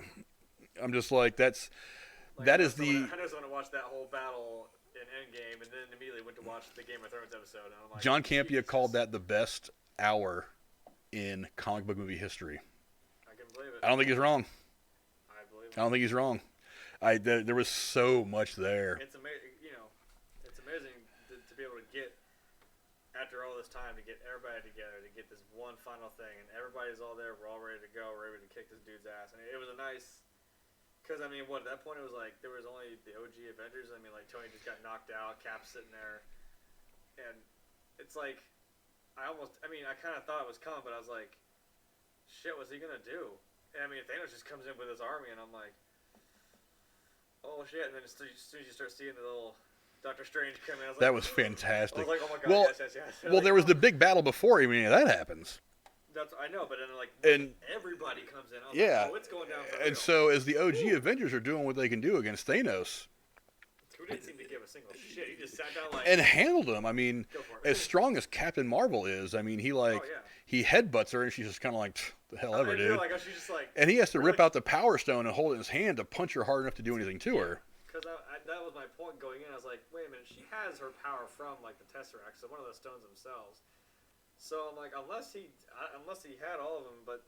I'm just like, that is the. I just want to watch that whole battle in Endgame, and then immediately went to watch the Game of Thrones episode. And I'm like, John Campea called that the best hour in comic book movie history. I can believe it. I don't think he's wrong. I believe it. I don't think he's wrong. There was so much there. It's amazing, it's amazing to be able to get after all this time to get everybody together to get this one final thing, and everybody's all there. We're all ready to go. We're ready to kick this dude's ass. And it was a nice, because I mean, what at that point it was like there was only the OG Avengers. I mean, like Tony just got knocked out, Cap's sitting there, and it's like I kind of thought it was coming, but I was like, shit, what's he gonna do? And I mean, Thanos just comes in with his army, and I'm like, oh shit! And then as soon as you start seeing the little Doctor Strange come in, I was like, That was fantastic. I was like, oh my god, well, yes. Well, like, there was the big battle before even any of that happens. I know, but then like and everybody comes in. I was yeah, like, oh, it's going down for and real. so as the OG Avengers are doing what they can do against Thanos, who didn't seem to give a single shit. He just sat down like and handled him. I mean, go for it. as strong as Captain Marvel is, I mean, he he headbutts her and she's just kind of like the hell ever, dude. Like, she's just like, and he has to rip out the Power Stone and hold it in his hand to punch her hard enough to do anything to her. Because that was my point going in. I was like, wait a minute, she has her power from like the Tesseract, so one of those stones themselves. So I'm like, unless he had all of them, but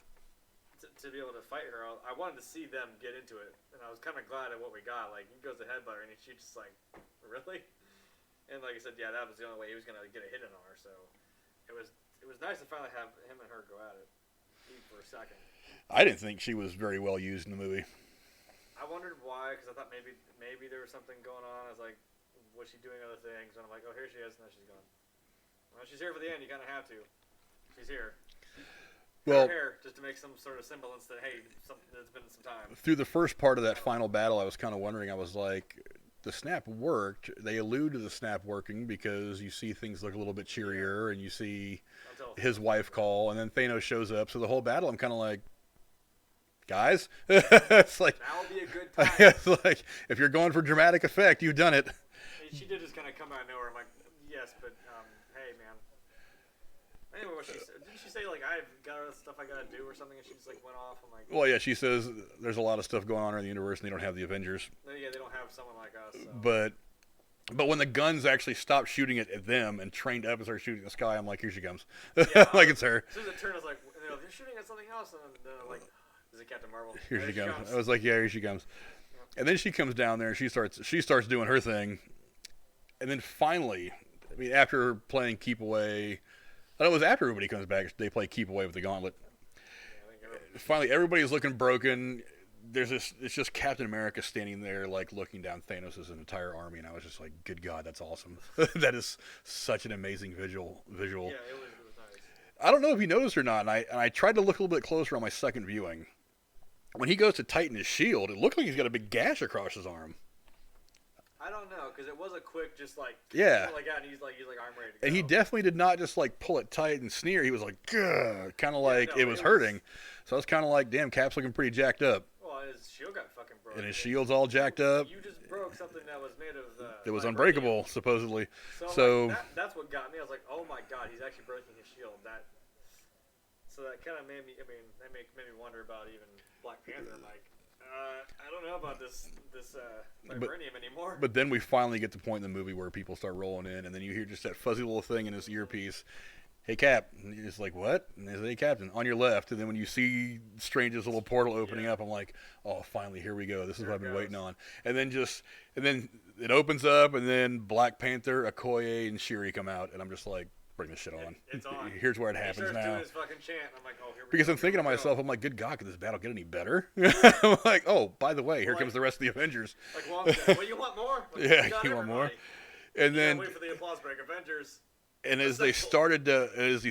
to be able to fight her, I wanted to see them get into it, and I was kind of glad at what we got. Like he goes to headbutt her, and she just like, really? And like I said, yeah, that was the only way he was gonna get a hit in on her. So it was nice to finally have him and her go at it for a second. I didn't think she was very well used in the movie. I wondered why, because I thought maybe there was something going on. I was like, was she doing other things? And I'm like, oh, here she is, and then she's gone. Well, she's here for the end. You kind of have to. She's here. Well, her hair, just to make some sort of semblance that, hey, it's been some time. Through the first part of that final battle, I was kind of wondering. I was like, the snap worked. They allude to the snap working because you see things look a little bit cheerier, and you see his wife call, and then Thanos shows up. So the whole battle, I'm kind of like, guys, it's like that would be a good time. It's like if you're going for dramatic effect, you've done it. She did just kind of come out of nowhere. I'm like, yes, but hey, man. Anyway, didn't she say like I've got other stuff I gotta do or something, and she just like went off? I'm like, well, yeah, she says there's a lot of stuff going on in the universe, and they don't have the Avengers. Yeah, they don't have someone like us. So. But when the guns actually stopped shooting at them and trained up and started shooting at the sky, I'm like, here she comes. Yeah, like it's her. As soon as it turned, I was like, they're shooting at something else, and then I'm like, is it Captain Marvel? Here she comes. I was like, yeah, here she comes. Yeah. And then she comes down there and she starts doing her thing. And then finally, I mean, after playing Keep Away, it was after everybody comes back, they play Keep Away with the Gauntlet. Yeah, finally, everybody's looking broken. It's just Captain America standing there, like looking down Thanos' entire army, and I was just like, "Good God, that's awesome! That is such an amazing visual." Yeah, it was nice. I don't know if you noticed or not, and I tried to look a little bit closer on my second viewing. When he goes to tighten his shield, it looked like he's got a big gash across his arm. I don't know, because it was a quick, just like like that, and he's like I'm ready to go. And he definitely did not just like pull it tight and sneer. He was like, kind of like it was hurting. So I was kind of like, damn, Cap's looking pretty jacked up. Well, his shield got fucking broken. And his shield's all jacked up. You just broke something that was made of. It was unbreakable, supposedly. So like, that's what got me. I was like, oh my god, he's actually breaking his shield. So that kind of made me. I mean, that made me wonder about even Black Panther. I'm like, I don't know about this vibranium anymore. But then we finally get to the point in the movie where people start rolling in, and then you hear just that fuzzy little thing in his earpiece. Hey, Cap. And he's like, what? And he's like, hey, Captain, on your left. And then when you see Strange's little portal opening up, I'm like, oh, finally, here we go. This is what I've been waiting on. And then it opens up, and then Black Panther, Okoye, and Shuri come out, and I'm just like, bring this shit on. It's on. Here's where it happens now. Doing his fucking chant. I'm like, oh, here we because go, I'm thinking to myself, I'm like, good God, could this battle get any better? I'm like, oh, by the way, here comes the rest of the Avengers. Like Wong said, well, you want more? Well, yeah, you want more? And then wait for the applause break. Avengers. And as these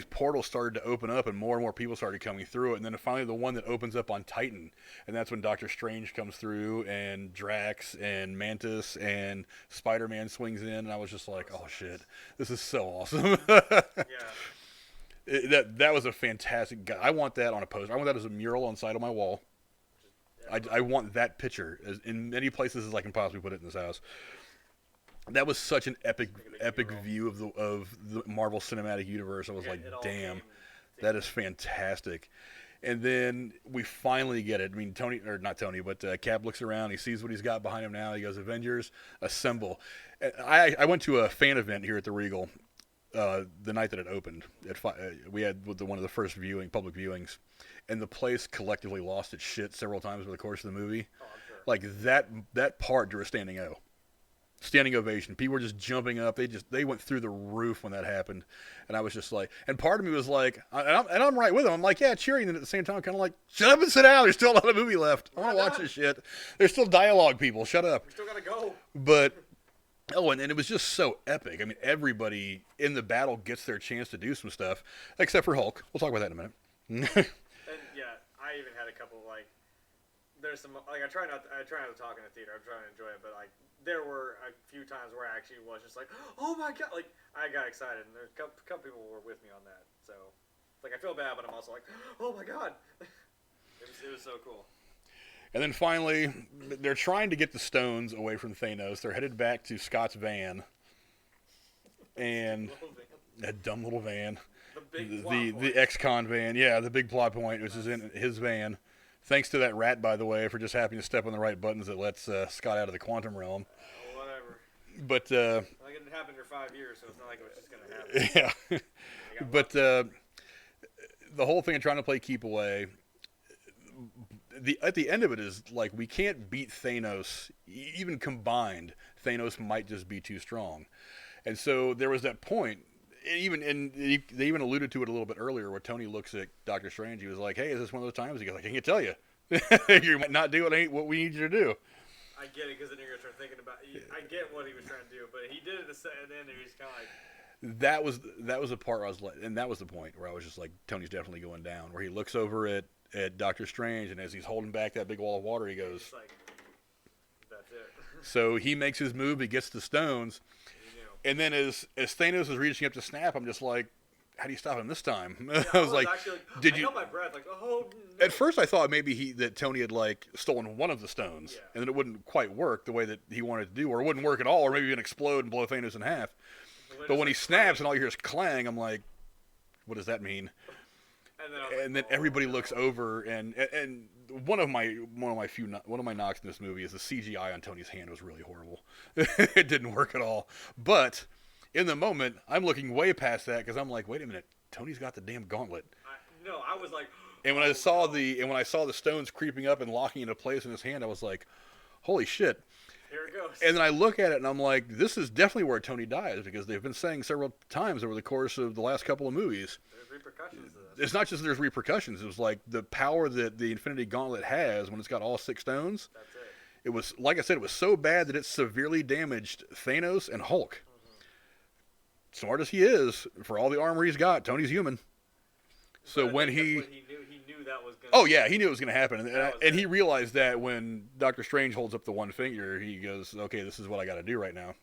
portals started to open up and more people started coming through it, and then finally the one that opens up on Titan, and that's when Doctor Strange comes through, and Drax and Mantis and Spider-Man swings in, and I was just like, oh shit, this is so awesome. Yeah. That was a fantastic guy. I want that on a poster. I want that as a mural on the side of my wall. I want that picture in many places as I can possibly put it in this house. That was such an epic view of the Marvel Cinematic Universe. I was like, damn, that is fantastic. And then we finally get it. I mean, Cap looks around. He sees what he's got behind him now. He goes, Avengers, assemble. I went to a fan event here at the Regal the night that it opened. We had one of the first public viewings, and the place collectively lost its shit several times over the course of the movie. Oh, I'm sure. Like that part drew a standing O. Standing ovation. People were just jumping up. They went through the roof when that happened, and I was just like, and part of me was like, and I'm right with them. I'm like, yeah, cheering. And at the same time, kind of like, shut up and sit down. There's still a lot of movie left. I want to watch this shit. There's still dialogue, people. Shut up. We still gotta go. But and it was just so epic. I mean, everybody in the battle gets their chance to do some stuff, except for Hulk. We'll talk about that in a minute. And yeah, I even had a couple like. There's some like I try not to talk in the theater. I'm trying to enjoy it, but like there were a few times where I actually was just like, oh my god, like I got excited, and there's a couple people were with me on that. So like I feel bad, but I'm also like, oh my god, it was so cool. And then finally, they're trying to get the stones away from Thanos. They're headed back to Scott's van, and that dumb little van, the ex-con van, yeah, the big plot point, which is in his van. Thanks to that rat, by the way, for just happening to step on the right buttons that lets Scott out of the quantum realm. Whatever. But like it happened for 5 years, so it's not like it was just gonna happen. Yeah. But the whole thing of trying to play keep away. At the end of it is like we can't beat Thanos. Even combined, Thanos might just be too strong. And so there was that point. They even alluded to it a little bit earlier where Tony looks at Doctor Strange. He was like, hey, is this one of those times? He goes, I can't tell you. You might not do what we need you to do. I get it, because then you're going to start thinking about I get what he was trying to do, but he did it at the end, and he's kind of like... That was the part where I was like, and that was the point where I was just like, Tony's definitely going down. Where he looks over at Doctor Strange, and as he's holding back that big wall of water, he goes, like, that's it. So he makes his move, he gets the stones. And then as Thanos is reaching up to snap, I'm just like, how do you stop him this time? Yeah, I was like, did I you? held my breath, like, oh, no. At first I thought maybe that Tony had like stolen one of the stones, and then it wouldn't quite work the way that he wanted to do, or it wouldn't work at all, or maybe even explode and blow Thanos in half. But when he snaps and all you hear is clang, I'm like, what does that mean? And then everybody looks over, and one of my knocks in this movie is the CGI on Tony's hand was really horrible. It didn't work at all. But in the moment, I'm looking way past that because I'm like, wait a minute, Tony's got the damn gauntlet. I was like, and when I saw the stones creeping up and locking into place in his hand, I was like, holy shit. Here it goes. And then I look at it and I'm like, this is definitely where Tony dies, because they've been saying several times over the course of the last couple of movies. There's repercussions to this. It's not just there's repercussions. It was like the power that the Infinity Gauntlet has when it's got all 6 stones. That's it. It was, like I said, it was so bad that it severely damaged Thanos and Hulk. Mm-hmm. Smart as he is, for all the armor he's got, Tony's human. So when he knew that was going to... Oh, yeah, he knew it was going to happen. And he realized that when Doctor Strange holds up the one finger, he goes, okay, this is what I got to do right now.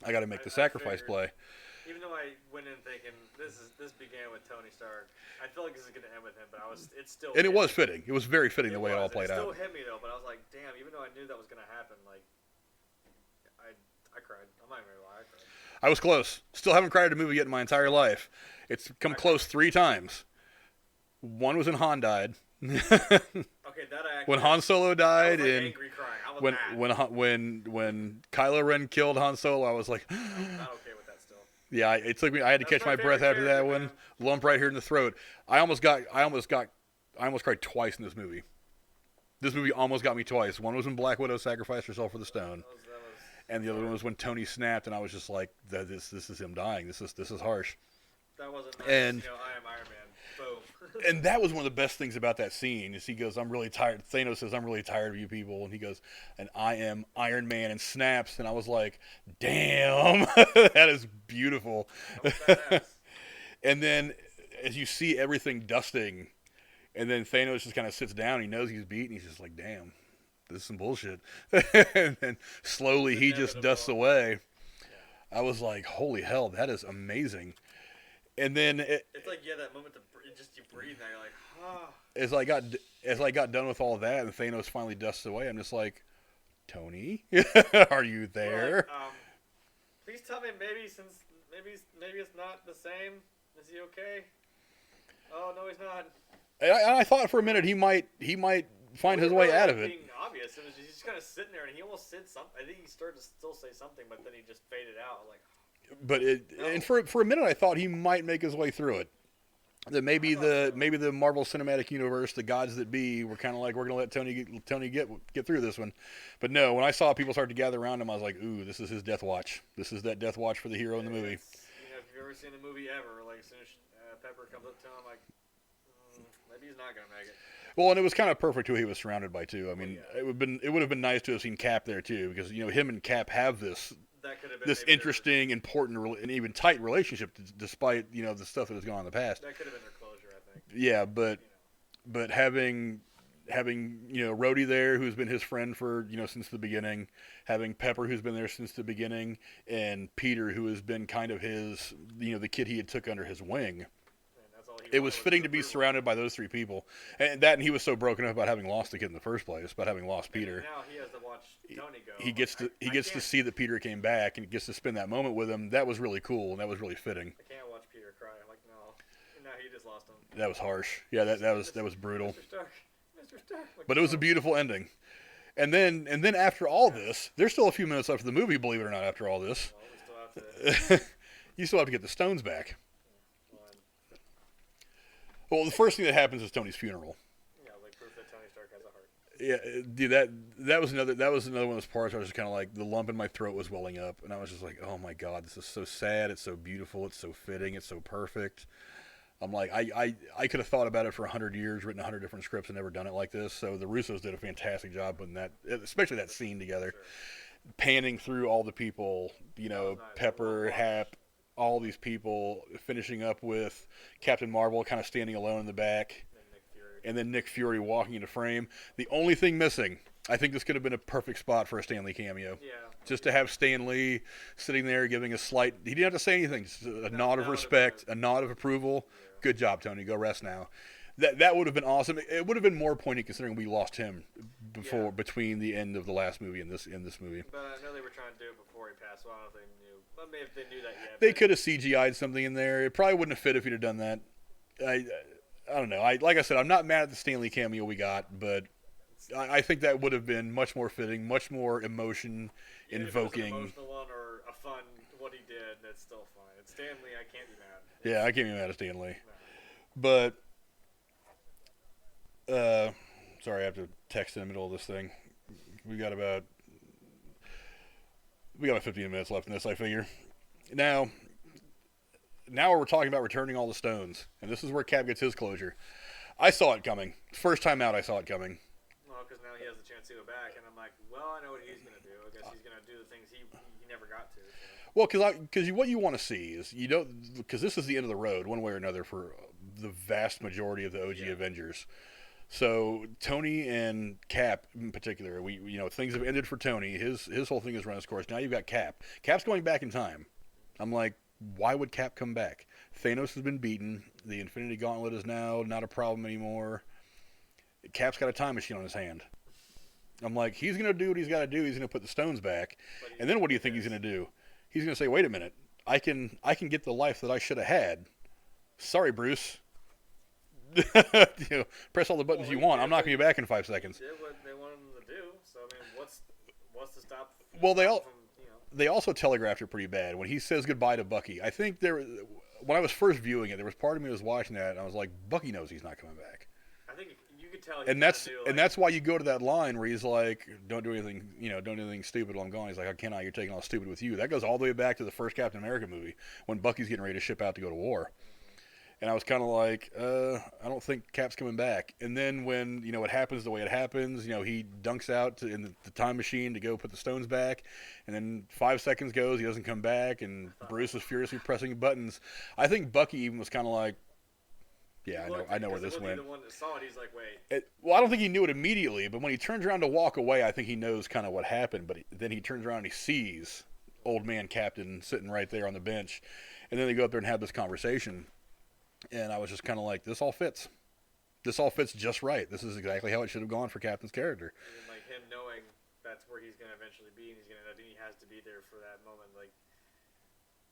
I got to make the sacrifice play. Even though I went in thinking this began with Tony Stark, I feel like this is going to end with him, but it's still. And it was fitting. It was very fitting the way it all played out. It still hit me though, but I was like, damn. Even though I knew that was going to happen, like, I cried. I'm not even gonna lie, I cried. I was close. Still haven't cried at a movie yet in my entire life. It's come close 3 times. One was when Han died. Okay, that I when Han Solo died, I was like and angry crying. I was when Kylo Ren killed Han Solo, I was like, not okay with that still. Yeah, it took me. I had to catch my breath after that one. Man. Lump right here in the throat. I almost cried twice in this movie. This movie almost got me twice. One was when Black Widow sacrificed herself for the stone, and the other one was when Tony snapped, and I was just like, "This is him dying. This is harsh." That wasn't nice. And I am Iron Man. Boom. And that was one of the best things about that scene is he goes, I'm really tired. Thanos says, I'm really tired of you people. And he goes, and I am Iron Man, and snaps. And I was like, damn, that is beautiful. And then as you see everything dusting, and then Thanos just kind of sits down. He knows he's beat, and he's just like, damn, this is some bullshit. And then slowly he just dusts away. Yeah. I was like, holy hell, that is amazing. And then it's like that moment just you breathe now. You're like, ah. As I got done with all that, and Thanos finally dusts away, I'm just like, Tony, are you there? Like, please tell me maybe it's not the same. Is he okay? Oh no, he's not. And I thought for a minute he might find his way out of it. Being obvious, he's just kind of sitting there, and he almost said something. I think he started to still say something, but then he just faded out. Like. But and for a minute I thought he might make his way through it. that maybe the Marvel Cinematic Universe, the gods that be, were kind of like, we're gonna let Tony get through this one. But no, when I saw people start to gather around him, I was like, ooh, this is his death watch. This is that death watch for the hero in the movie. If you've ever seen a movie ever, like as soon as Pepper comes up to him, like maybe he's not gonna make it. Well, and it was kind of perfect who he was surrounded by too. I mean, yeah. it would have been nice to have seen Cap there too, because him and Cap have this interesting, important, and even tight relationship, despite the stuff that has gone on in the past. That could have been their closure, I think. Yeah, but having Rhodey there, who's been his friend for since the beginning, having Pepper, who's been there since the beginning, and Peter, who has been kind of his the kid he had took under his wing. It was fitting to be surrounded by those three people, and he was so broken up about having lost the kid in the first place, about having lost Peter. And now he has to watch Tony go. He gets to see that Peter came back and gets to spend that moment with him. That was really cool and that was really fitting. I can't watch Peter cry. I'm like, no, he just lost him. That was harsh. Yeah, that was brutal. Mr. Stark. Like, but it was a beautiful ending. And then after all this, there's still a few minutes left of the movie. Believe it or not, after all this, we still have to. You still have to get the stones back. Well, the first thing that happens is Tony's funeral. Yeah, like proof that Tony Stark has a heart. Yeah, dude, that was another one of those parts where I was just kind of like, the lump in my throat was welling up, and I was just like, oh my god, this is so sad. It's so beautiful. It's so fitting. It's so perfect. I'm like, I could have thought about it for 100 years, written 100 different scripts, and never done it like this. So the Russos did a fantastic job putting that, especially that scene together, panning through all the people, nice. Pepper, Hap, all these people, finishing up with Captain Marvel kind of standing alone in the back, and then Nick Fury walking into frame. The only thing missing, I think this could have been a perfect spot for a Stan Lee cameo. Yeah. Just to have Stan Lee sitting there giving a slight, he didn't have to say anything, just a nod of respect, a nod of approval. Yeah. Good job, Tony. Go rest now. That would have been awesome. It would have been more poignant considering we lost him between the end of the last movie and this movie. But I know they were trying to do it before he passed. So I don't know if they knew. But maybe if they knew that yet. They could have CGI'd something in there. It probably wouldn't have fit if he'd have done that. I don't know. Like I said, I'm not mad at the Stan Lee cameo we got, but I think that would have been much more fitting, much more emotion invoking. If it was an emotional one or a fun what he did, that's still fine. It's Stan Lee. I can't be mad. Yeah, I can't be mad at Stan Lee. No. But sorry, I have to text in the middle of this thing. We got about 15 minutes left in this, I figure. Now we're talking about returning all the stones, and this is where Cap gets his closure. I saw it coming. First time out, I saw it coming. Well, because now he has the chance to go back, and I'm like, well, I know what he's going to do. I guess he's going to do the things he never got to. So. Well, because what you want to see is, because this is the end of the road, one way or another, for the vast majority of the OG Avengers. So Tony and Cap in particular, things have ended for Tony. His whole thing has run its course. Now you've got Cap. Cap's going back in time. I'm like, why would Cap come back? Thanos has been beaten. The Infinity Gauntlet is now not a problem anymore. Cap's got a time machine on his hand. I'm like, he's going to do what he's got to do. He's going to put the stones back. And then what do you think he's going to do? He's going to say, wait a minute. I can get the life that I should have had. Sorry, Bruce. Press all the buttons you want. I'm not going to be back in 5 seconds. Did what they wanted him to do. So I mean, what's to stop? Well, they also telegraphed it pretty bad when he says goodbye to Bucky. I think when I was first viewing it, there was part of me that was watching that, and I was like, Bucky knows he's not coming back. I think you could tell. And that's why you go to that line where he's like, don't do anything, don't do anything stupid while I'm gone. He's like, I cannot. You're taking all stupid with you. That goes all the way back to the first Captain America movie when Bucky's getting ready to ship out to go to war. And I was kind of like, I don't think Cap's coming back. And then when, it happens the way it happens, he dunks out in the time machine to go put the stones back. And then 5 seconds goes, he doesn't come back. And Bruce is furiously pressing buttons. I think Bucky even was kind of like, yeah, I know where this went. The one that saw it, he's like, wait. Well, I don't think he knew it immediately. But when he turns around to walk away, I think he knows kind of what happened. But then he turns around and he sees old man Captain sitting right there on the bench. And then they go up there and have this conversation. And I was just kind of like, this all fits. This all fits just right. This is exactly how it should have gone for Captain's character. And like him knowing that's where he's going to eventually be, and he has to be there for that moment. Like,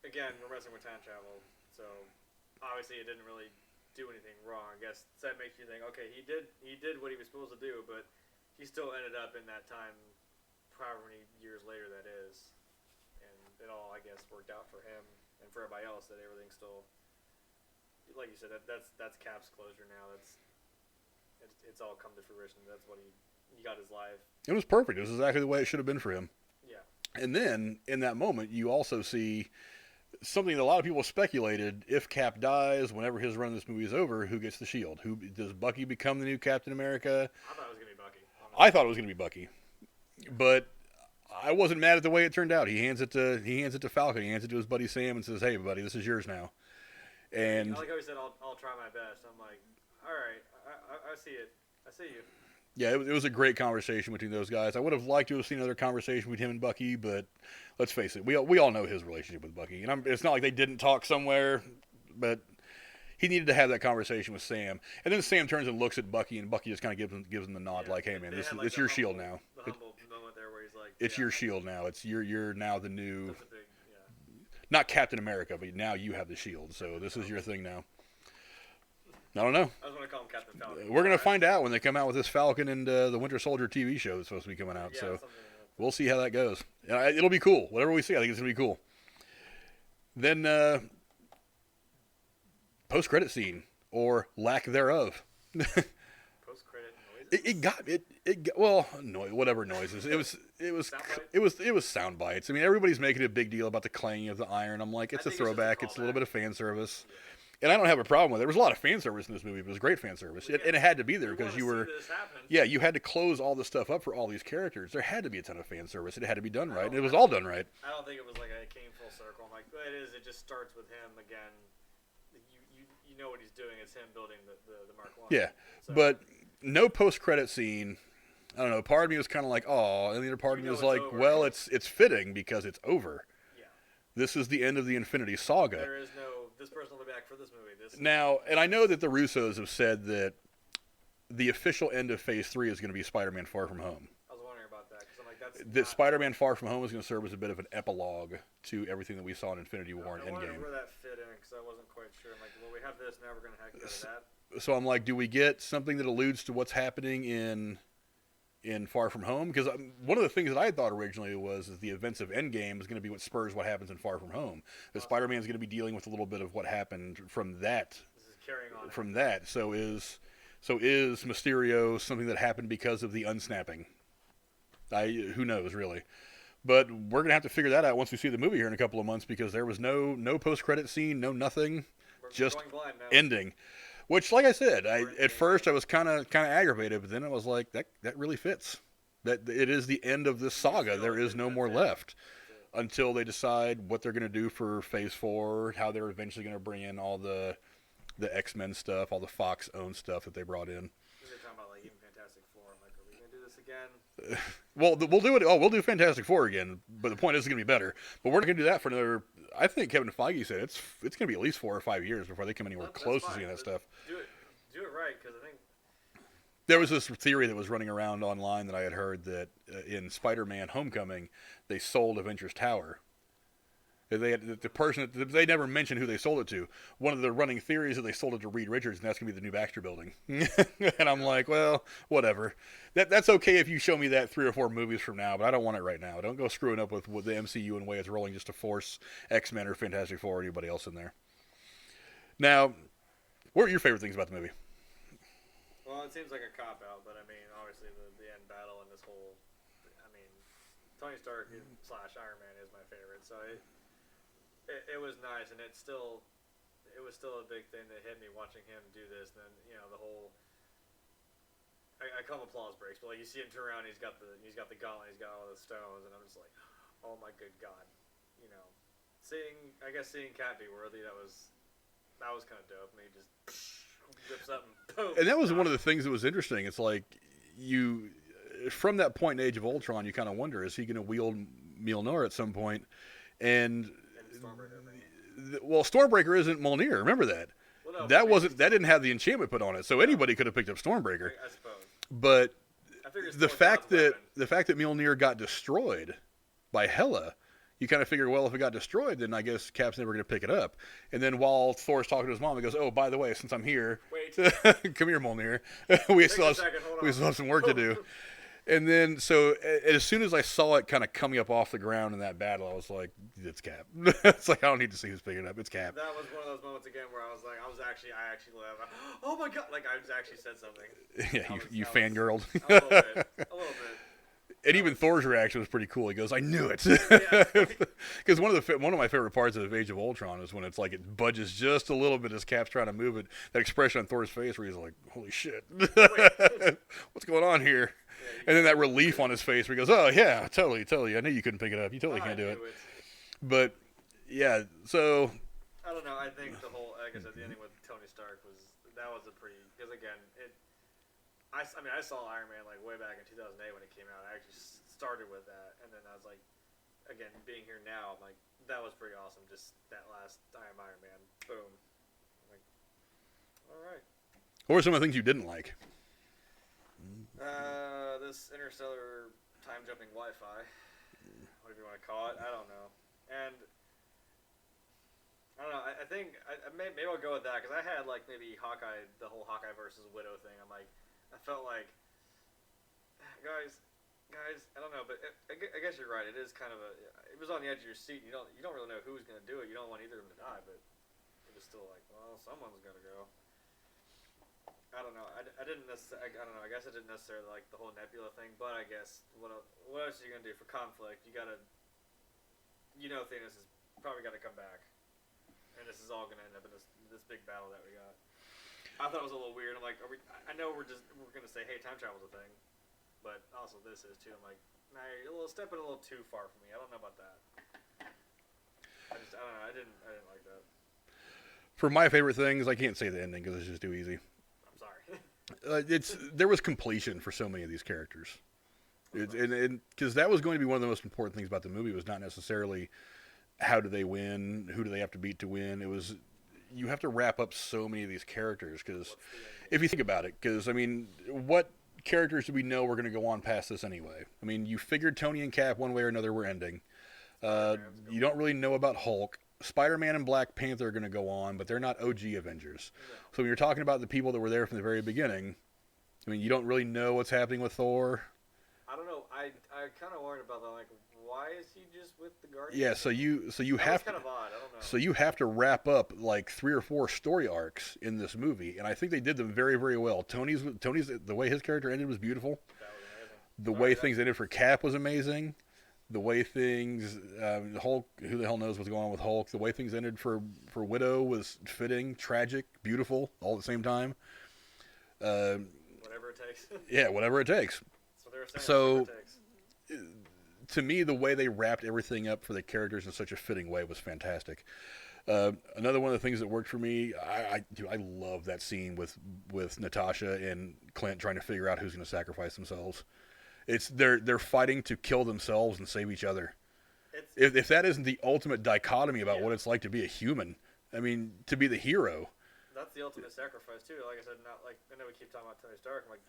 again, we're messing with time travel, so obviously it didn't really do anything wrong. I guess that makes you think, okay, he did what he was supposed to do, but he still ended up in that time, however many years later that is, and it all, I guess, worked out for him and for everybody else that everything still. like you said, that's Cap's closure now. It's all come to fruition. That's what he got his life. It was perfect. It was exactly the way it should have been for him. Yeah. And then in that moment, you also see something that a lot of people speculated: if Cap dies, whenever his run in this movie is over, who gets the shield? Who does Bucky become the new Captain America? I thought it was gonna be Bucky. Honestly. I thought it was going to be Bucky, but I wasn't mad at the way it turned out. He hands it to Falcon. He hands it to his buddy Sam and says, "Hey, buddy, this is yours now." And I like how he said, "I'll try my best." I'm like, all right, I see it. I see you. Yeah, it was a great conversation between those guys. I would have liked to have seen another conversation with him and Bucky, but let's face it, we all know his relationship with Bucky, and it's not like they didn't talk somewhere, but he needed to have that conversation with Sam. And then Sam turns and looks at Bucky, and Bucky just kind of gives him the nod, like, "Hey, man, it's your shield now. The humble moment there where he's like, it's your shield now. It's you're now the new, that's a big, not Captain America, but now you have the shield. So this is your thing now." I don't know. I was going to call him Captain Falcon. We're going to find out when they come out with this Falcon and the Winter Soldier TV show that's supposed to be coming out. Yeah, so we'll see how that goes. It'll be cool. Whatever we see, I think it's going to be cool. Then post-credit scene, or lack thereof. Post-credit noises? It got whatever noises. It was sound bites. I mean, everybody's making a big deal about the clanging of the iron. I'm like, it's a throwback. It's a little bit of fan service. Yeah. And I don't have a problem with it. There was a lot of fan service in this movie, but it was great fan service. And it had to be there because you had to close all the stuff up for all these characters. There had to be a ton of fan service. It had to be done right, and it was all done right. I don't think it was like it came full circle. I'm like, well, it is. It just starts with him again. You know what he's doing. It's him building the Mark I. Yeah, so. But no post-credit scene. I don't know. Part of me was kind of like, oh, and the other part of me was like, over. Well, it's fitting because it's over. Yeah. This is the end of the Infinity Saga. There is no. This person will be back for this movie. Now, and I know that the Russos have said that the official end of Phase 3 is going to be Spider-Man Far From Home. I was wondering about that, because I'm like, that Spider-Man Far From Home is going to serve as a bit of an epilogue to everything that we saw in Infinity War and Endgame. I wondered where that fit in, because I wasn't quite sure. I'm like, well, we have this, now we're going to have to go to that. So I'm like, do we get something that alludes to what's happening in Far From Home? Because one of the things that I thought originally was the events of Endgame is going to be what spurs what happens in Far From Home. That Spider-Man is going to be dealing with a little bit of what happened from that. This is carrying on. From that. So is Mysterio something that happened because of the unsnapping? Who knows, really. But we're going to have to figure that out once we see the movie here in a couple of months, because there was no post-credit scene, no nothing. Just ending. Which, like I said, at first I was kind of aggravated, but then I was like, that really fits. That it is the end of this saga. There is no more left until they decide what they're going to do for Phase 4, how they're eventually going to bring in all the X-Men stuff, all the Fox-owned stuff that they brought in. They're talking about, like, even Fantastic Four. I'm like, are we going to do this again? Well, we'll do it. Oh, we'll do Fantastic Four again, but the point is it's going to be better. But we're not going to do that for another. I think Kevin Feige said it's going to be at least 4 or 5 years before they come anywhere close to seeing that stuff. Do it right, because I think there was this theory that was running around online that I had heard that in Spider-Man: Homecoming they sold Avengers Tower. They never mentioned who they sold it to. One of the running theories is that they sold it to Reed Richards, and that's going to be the new Baxter Building. And I'm like, well, whatever. That's okay if you show me that 3 or 4 movies from now, but I don't want it right now. Don't go screwing up with the MCU and way it's rolling just to force X-Men or Fantastic Four or anybody else in there. Now, what are your favorite things about the movie? Well, it seems like a cop-out, but I mean, obviously the end battle and this whole, I mean, Tony Stark / Iron Man is my favorite, so it was nice, and it was still a big thing that hit me watching him do this. And then, you know, the whole, I call them applause breaks, but like you see him turn around, he's got the gauntlet, he's got all the stones, and I'm just like, oh my good God, you know, seeing Cap be worthy, that was kind of dope. And he just rips up and boom. And that was one of the things that was interesting. It's like from that point in Age of Ultron, you kind of wonder, is he going to wield Mjolnir at some point? And Stormbreaker isn't Mjolnir. Remember that. Well, no, that didn't have the enchantment put on it, so anybody could have picked up Stormbreaker. I suppose. But the fact that Mjolnir got destroyed by Hela, you kind of figure, well, if it got destroyed, then I guess Cap's never going to pick it up. And then while Thor's talking to his mom, he goes, "Oh, by the way, since I'm here, come here, Mjolnir. we still have some work to do." And then, so as soon as I saw it kind of coming up off the ground in that battle, I was like, "It's Cap." It's like I don't need to see who's picking it up. It's Cap. That was one of those moments again where I was like, I actually laughed. Oh my god! Like I just actually said something. Yeah, you fangirled. A little bit. A little bit. And even Thor's reaction was pretty cool. He goes, "I knew it," Yeah. because one of my favorite parts of Age of Ultron is when it's like it budges just a little bit as Cap's trying to move it. That expression on Thor's face where he's like, "Holy shit, what's going on here?" And then that relief on his face where he goes, "Oh yeah, totally. I knew you couldn't pick it up. You totally can't do it." But yeah, so I don't know. I think the whole, like I said, the ending with Tony Stark was a pretty, because again, I mean, I saw Iron Man like way back in 2008 when it came out. I actually started with that, and then I was like, again, being here now, I'm like, that was pretty awesome. Just that last Iron Man, boom. I'm like, all right. what were some of the things you didn't like? This interstellar time jumping Wi-Fi, whatever you want to call it, I don't know. And I don't know. I think maybe I'll go with that because I had like maybe Hawkeye, the whole Hawkeye versus Widow thing. I'm like, I felt like, guys, I don't know, but I guess you're right. It is kind of it was on the edge of your seat. You don't really know who's gonna do it. You don't want either of them to die, but it was still like, well, someone's gonna go. I don't know. I didn't necessarily. I don't know. I guess I didn't necessarily like the whole Nebula thing, but I guess what else are you gonna do for conflict? You gotta, Thanos is probably gotta come back, and this is all gonna end up in this big battle that we got. I thought it was a little weird. I'm like, I know we're gonna say, hey, time travel's a thing, but also this is too. I'm like, nah, you're stepping a little too far for me. I don't know about that. I don't know. I didn't like that. For my favorite things, I can't say the ending because it's just too easy. There was completion for so many of these characters, and because that was going to be one of the most important things about the movie was not necessarily how do they win, who do they have to beat to win. It was you have to wrap up so many of these characters because if you think about it, because I mean, what characters do we know were going to go on past this anyway? I mean, you figured Tony and Cap one way or another were ending. You don't really know about Hulk. Spider-Man and Black Panther are going to go on, but they're not OG Avengers. No. So when you're talking about the people that were there from the very beginning, I mean, you don't really know what's happening with Thor. I don't know. I kind of worried about that. Like, why is he just with the Guardians? Yeah, so you have kind of odd. I don't know. So you have to wrap up like 3 or 4 story arcs in this movie, and I think they did them very, very well. Tony's the way his character ended was beautiful. That was amazing. The way things ended for Cap was amazing. The way things, Hulk, who the hell knows what's going on with Hulk? The way things ended for Widow was fitting, tragic, beautiful, all at the same time. Whatever it takes. Yeah, whatever it takes. That's what they were saying. So, to me, the way they wrapped everything up for the characters in such a fitting way was fantastic. Another one of the things that worked for me, I love that scene with Natasha and Clint trying to figure out who's going to sacrifice themselves. They're fighting to kill themselves and save each other. If that isn't the ultimate dichotomy about what it's like to be a human, I mean, to be the hero. That's the ultimate sacrifice too. Like I said, not like I know we keep talking about Tony Stark. I'm like,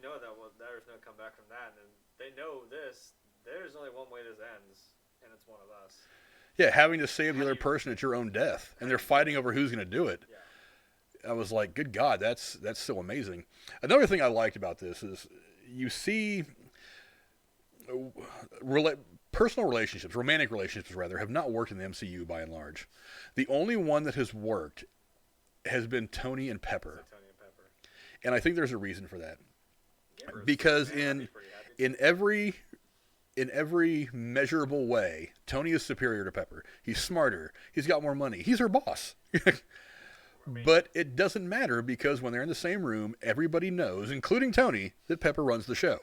there's no comeback from that, and they know this. There's only one way this ends, and it's one of us. Yeah, having to save the other person at your own death, and they're fighting over who's going to do it. Yeah. I was like, good God, that's so amazing. Another thing I liked about this is you see. Personal relationships, romantic relationships rather, have not worked in the MCU by and large. The only one that has worked has been Tony and Pepper. And I think there's a reason for that. Because in every measurable way, Tony is superior to Pepper. He's smarter. He's got more money. He's her boss. But it doesn't matter because when they're in the same room, everybody knows, including Tony, that Pepper runs the show.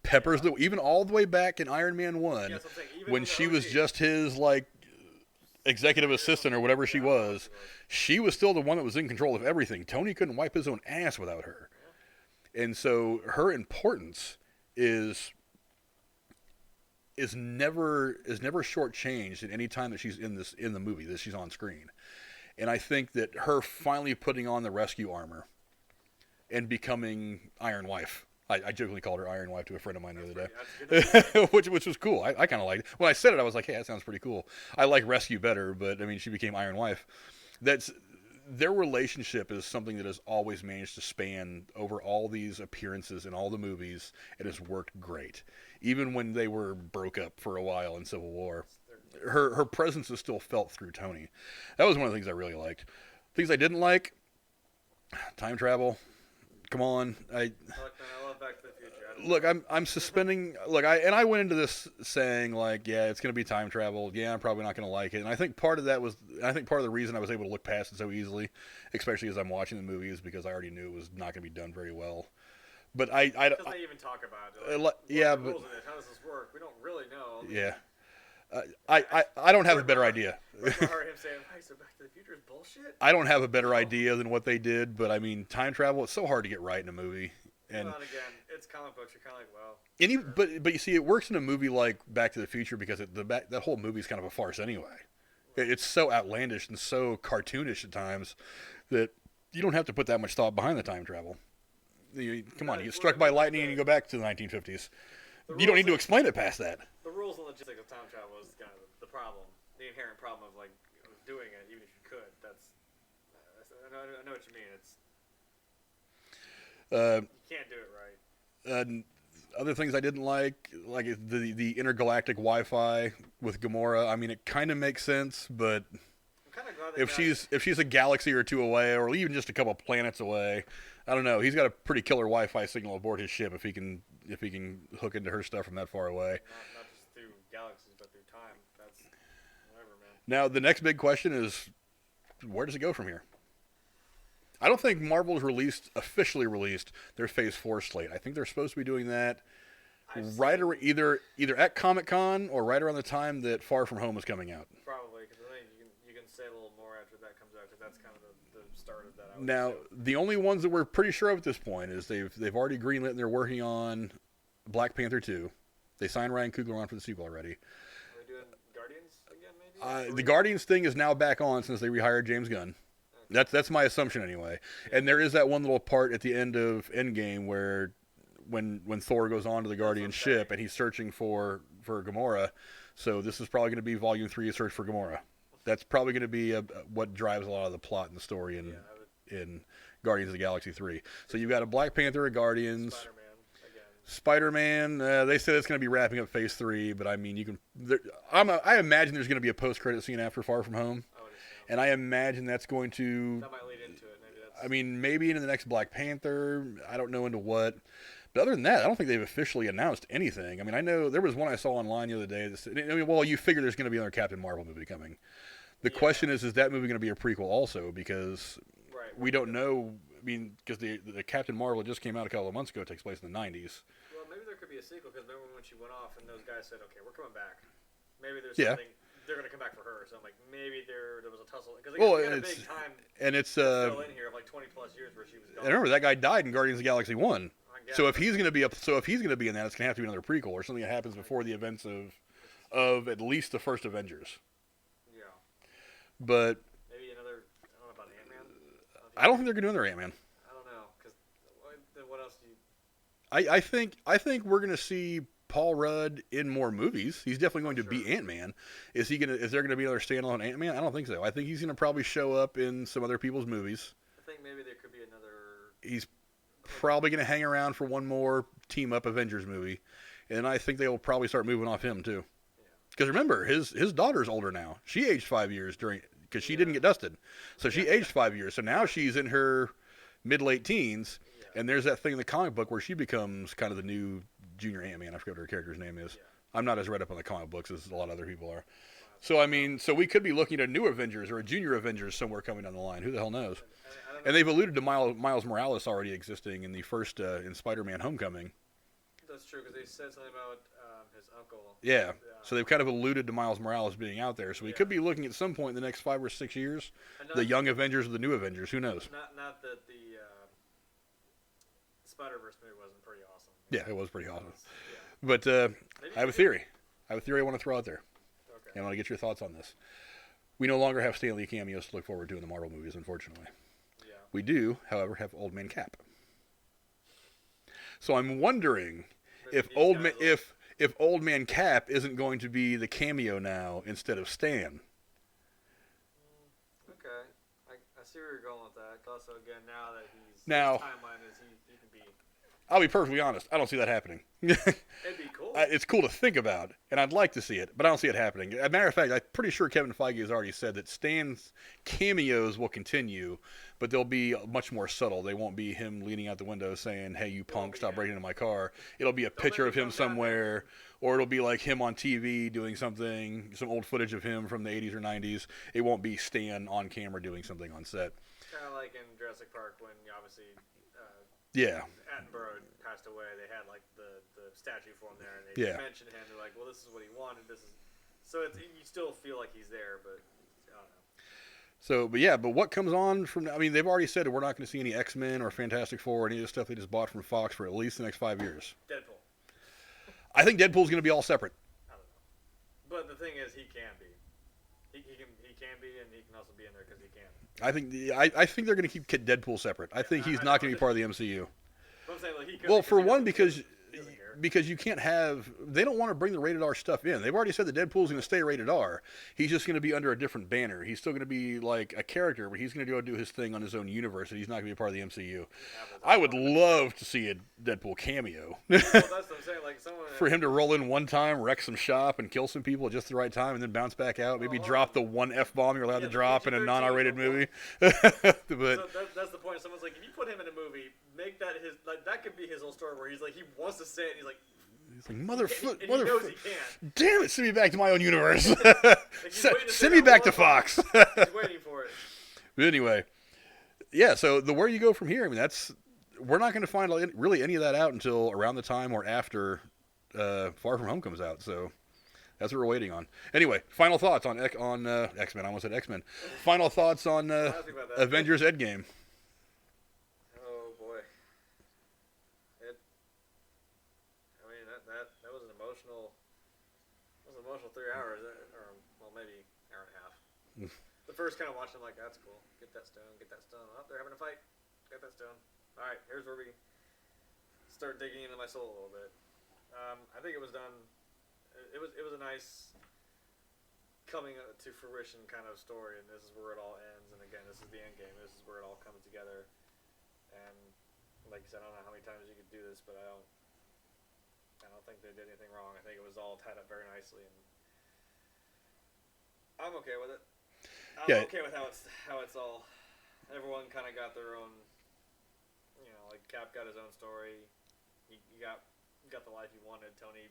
Pepper's even all the way back in Iron Man 1, when she was just his like executive assistant or whatever she was still the one that was in control of everything. Tony couldn't wipe his own ass without her. And so her importance is never shortchanged at any time that she's in the movie that she's on screen. And I think that her finally putting on the rescue armor and becoming Iron Wife. I jokingly called her Iron Wife to a friend of mine the other day, which was cool. I kind of liked it. When I said it, I was like, hey, that sounds pretty cool. I like Rescue better, but I mean, she became Iron Wife. their relationship is something that has always managed to span over all these appearances in all the movies. It has worked great, even when they were broke up for a while in Civil War. Her presence is still felt through Tony. That was one of the things I really liked. Things I didn't like: time travel. Come on, I love Back to the Future. Look, I'm suspending. Look, I went into this saying like, yeah, it's going to be time travel. Yeah, I'm probably not going to like it. And I think part of the reason I was able to look past it so easily, especially as I'm watching the movie, is because I already knew it was not going to be done very well. But because they even talk about it. Like, yeah, but how does this work? We don't really know. Yeah. I don't have a better idea. I heard him saying, "Hey, so Back to the Future is bullshit." I don't have a better idea than what they did, but I mean, time travel, it's so hard to get right in a movie. And well, again, it's comic books. You're kind of like, well. But you see, it works in a movie like Back to the Future because that whole movie is kind of a farce anyway. It's so outlandish and so cartoonish at times that you don't have to put that much thought behind the time travel. Come on, you get struck by lightning and you go back to the 1950s. You don't need to explain it past that. The rules and logistics of time travel is kind of the problem, the inherent problem of like doing it, even if you could. I know what you mean. You can't do it right. Other things I didn't like the intergalactic Wi-Fi with Gamora. I mean, it kind of makes sense, but I'm kind of glad if she's a galaxy or two away, or even just a couple planets away, I don't know. He's got a pretty killer Wi-Fi signal aboard his ship if he can hook into her stuff from that far away. Not just through galaxies, but through time. That's whatever, man. Now the next big question is, where does it go from here? I don't think Marvel's officially released their Phase 4 slate. I think they're supposed to be doing that either at Comic-Con or right around the time that Far From Home is coming out. Probably, because I think you can say a little more after that comes out, because that's kind of the start of that. Now, the only ones that we're pretty sure of at this point is they've already greenlit and they're working on Black Panther 2. They signed Ryan Coogler on for the sequel already. Are they doing Guardians again, maybe? The Guardians thing is now back on since they rehired James Gunn. That's my assumption anyway. Yeah. And there is that one little part at the end of Endgame where when Thor goes onto the Guardian ship and he's searching for Gamora. So this is probably going to be Volume 3 of Search for Gamora. That's probably going to be what drives a lot of the plot and the story in Guardians of the Galaxy 3. So you've got a Black Panther, a Guardians, Spider-Man. They said it's going to be wrapping up Phase 3, but I mean, I imagine there's going to be a post-credit scene after Far From Home. And I imagine that's going to... That might lead into it. Maybe into the next Black Panther. I don't know into what. But other than that, I don't think they've officially announced anything. I mean, I know there was one I saw online the other day that said, well, you figure there's going to be another Captain Marvel movie coming. The question is that movie going to be a prequel also? Because we don't know. I mean, because the Captain Marvel just came out a couple of months ago. It takes place in the 90s. Well, maybe there could be a sequel, because remember when she went off and those guys said, okay, we're coming back. Maybe there's something... They're going to come back for her, so I'm like, maybe there was a tussle. Because got a big time and it's still in here of like 20 plus years where she was gone. And remember, that guy died in Guardians of the Galaxy 1. So if he's going to be in that, it's going to have to be another prequel or something that happens before the events of at least the first Avengers. Yeah. But maybe another. I don't know about Ant-Man. I don't think they're going to do another Ant-Man. I don't know, because what else do you? I think we're going to see Paul Rudd in more movies. He's definitely going to be Ant-Man. Is there going to be another standalone Ant-Man? I don't think so. I think he's going to probably show up in some other people's movies. I think maybe there could be another. He's probably going to hang around for one more team-up Avengers movie, and I think they will probably start moving off him too. Because remember, his daughter's older now. She aged 5 years because she didn't get dusted, so she aged 5 years. So now she's in her mid-late teens, and there's that thing in the comic book where she becomes kind of the new Junior Ant-Man. I forget what her character's name is. I'm not as read up on the comic books as a lot of other people are. So I mean, we could be looking at a new Avengers or a Junior Avengers somewhere coming down the line. Who the hell knows? And they've alluded to Miles Morales already existing in the first in Spider-Man: Homecoming. That's true, because they said something about his uncle. Yeah. So they've kind of alluded to Miles Morales being out there. So we could be looking at some point in the next 5 or 6 years, the Young Avengers or the New Avengers. Who knows? Not that the Spider-Verse movie wasn't pretty awesome. Yeah, it was pretty awesome. But I have a theory. I want to throw out there. Okay. And I want to get your thoughts on this. We no longer have Stan Lee cameos to look forward to in the Marvel movies, unfortunately. Yeah. We do, however, have Old Man Cap. So I'm wondering if Old Man Cap isn't going to be the cameo now instead of Stan. Okay. I see where you're going with that. Also, again, now that Now, his timeline is he can be. I'll be perfectly honest. I don't see that happening. It'd be cool. It's cool to think about, and I'd like to see it, but I don't see it happening. As a matter of fact, I'm pretty sure Kevin Feige has already said that Stan's cameos will continue, but they'll be much more subtle. They won't be him leaning out the window saying, "Hey, you punk, stop breaking into my car." It'll be a picture of him somewhere, or it'll be like him on TV doing something, some old footage of him from the 80s or 90s. It won't be Stan on camera doing something on set. Kind of like in Jurassic Park when obviously Yeah. Attenborough passed away. They had like the statue for him there, and they Yeah. mentioned him. They're like, "Well, this is what he wanted. This is." So you still feel like he's there, but I don't know. So, but yeah, but what comes on from? I mean, they've already said that we're not going to see any X-Men or Fantastic Four or any of the stuff they just bought from Fox for at least the next 5 years. Deadpool. I think Deadpool's going to be all separate. I don't know. But the thing is, he can be. He can be, and he can also be in there because he can. I think they're going to keep Deadpool separate. I think he's not going to be part of the MCU. But I'm saying, like, he could, Well, for one, he doesn't care. because you can't have. They don't want to bring the rated R stuff in. They've already said that Deadpool's going to stay rated R. He's just going to be under a different banner. He's still going to be like a character, but he's going to go do his thing on his own universe, and he's not going to be a part of the MCU. I would love to see a Deadpool cameo. Well, that's what I'm saying. Like, someone For him to roll in one time, wreck some shop, and kill some people at just the right time, and then bounce back out. Maybe drop the one F-bomb you're allowed to drop in a non-R-rated movie. But so that's the point. Someone's like, if you put him in a movie, make that his like that could be his whole story where he's like he wants to say it. And he's like motherfucker, he knows he can. damn it, send me back to my own universe. Like, send me back to Fox. He's waiting for it. But anyway, yeah. So where you go from here? I mean, we're not going to find really any of that out until around the time or after Far From Home comes out. So that's what we're waiting on. Anyway, final thoughts on X-Men. I almost said X-Men. Final thoughts on Avengers Endgame. Oh boy, I mean that was an emotional. It was an emotional 3 hours, or well maybe hour and a half. The first kind of watching, I'm like, that's cool. Get that stone. Oh, they're having a fight. Get that stone. All right, here's where we start digging into my soul a little bit. I think it was done. It was a nice coming to fruition kind of story, and this is where it all ends. And again, this is the end game. This is where it all comes together. And like you said, I don't know how many times you could do this, but I don't think they did anything wrong. I think it was all tied up very nicely, and I'm okay with it. I'm okay with how it's all. Everyone kind of got their own. You know, like Cap got his own story. He got the life he wanted. Tony.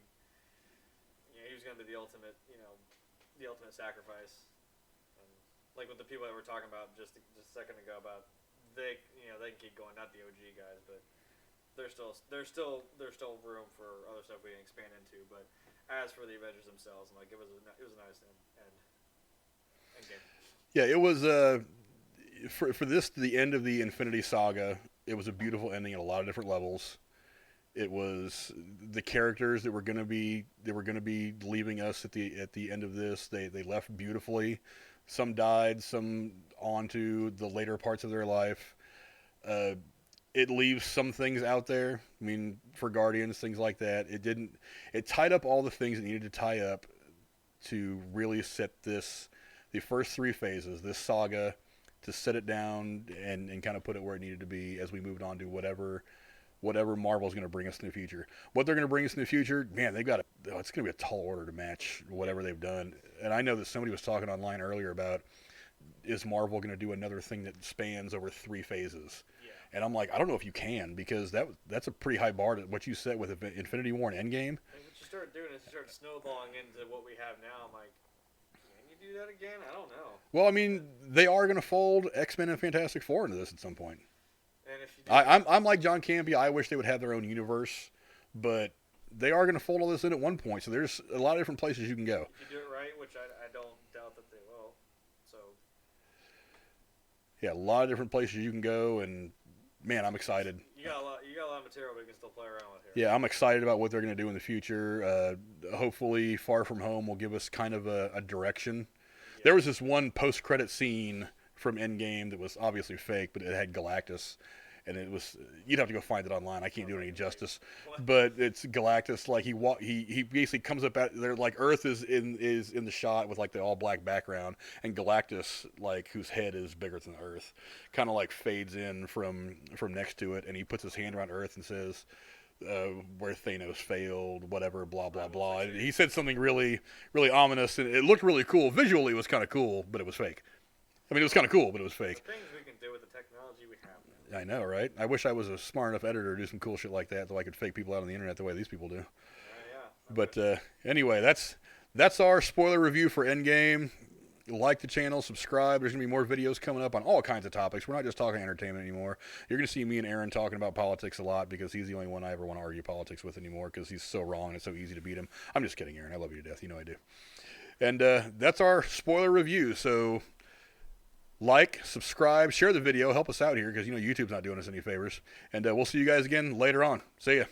You know, he was going to be the ultimate. You know, the ultimate sacrifice. And like with the people that we're talking about just a second ago about they can keep going. Not the OG guys, but there's still room for other stuff we can expand into. But as for the Avengers themselves, like it was a nice end game. Yeah, it was for this the end of the Infinity Saga. It was a beautiful ending at a lot of different levels. It was the characters that were going to be leaving us at the end of this. They left beautifully. Some died, some on to the later parts of their life. It leaves some things out there. I mean, for Guardians, things like that. It tied up all the things it needed to tie up to really set the first 3 phases, this saga, to set it down and kind of put it where it needed to be as we moved on to whatever Marvel's going to bring us in the future. What they're going to bring us in the future, man, it's going to be a tall order to match whatever they've done. And I know that somebody was talking online earlier about, is Marvel going to do another thing that spans over 3 phases? Yeah. And I'm like, I don't know if you can, because that's a pretty high bar to what you said with Infinity War and Endgame. And what you start doing is you start snowballing into what we have now. I'm like, do that again? I don't know. Well, I mean, they are going to fold X-Men and Fantastic Four into this at some point. And if you I'm like John Campea. I wish they would have their own universe, but they are going to fold all this in at one point. So there's a lot of different places you can go. If you do it right, which I don't doubt that they will. So yeah, a lot of different places you can go, and man, I'm excited. You got a lot of material, but you can still play around with here. Yeah, I'm excited about what they're going to do in the future. Hopefully, Far From Home will give us kind of a direction. Yeah. There was this one post-credit scene from Endgame that was obviously fake, but it had Galactus, and it was you'd have to go find it online. I can't do it any justice, What? but it's Galactus. Like he basically comes up at there like Earth is in the shot with like the all black background, and Galactus like whose head is bigger than Earth, kind of like fades in from next to it, and he puts his hand around Earth and says. Where Thanos failed, whatever, blah blah blah. And he said something really, really ominous, and it looked really cool. Visually, it was kind of cool, but it was fake. I mean, it was kind of cool, but it was fake. The things we can do with the technology we have. I know, right? I wish I was a smart enough editor to do some cool shit like that, so I could fake people out on the internet the way these people do. Yeah. But anyway, that's our spoiler review for Endgame. Like the channel, subscribe. There's going to be more videos coming up on all kinds of topics. We're not just talking entertainment anymore. You're going to see me and Aaron talking about politics a lot because he's the only one I ever want to argue politics with anymore because he's so wrong and it's so easy to beat him. I'm just kidding, Aaron. I love you to death. You know I do. And that's our spoiler review. So like, subscribe, share the video. Help us out here because, YouTube's not doing us any favors. And we'll see you guys again later on. See ya.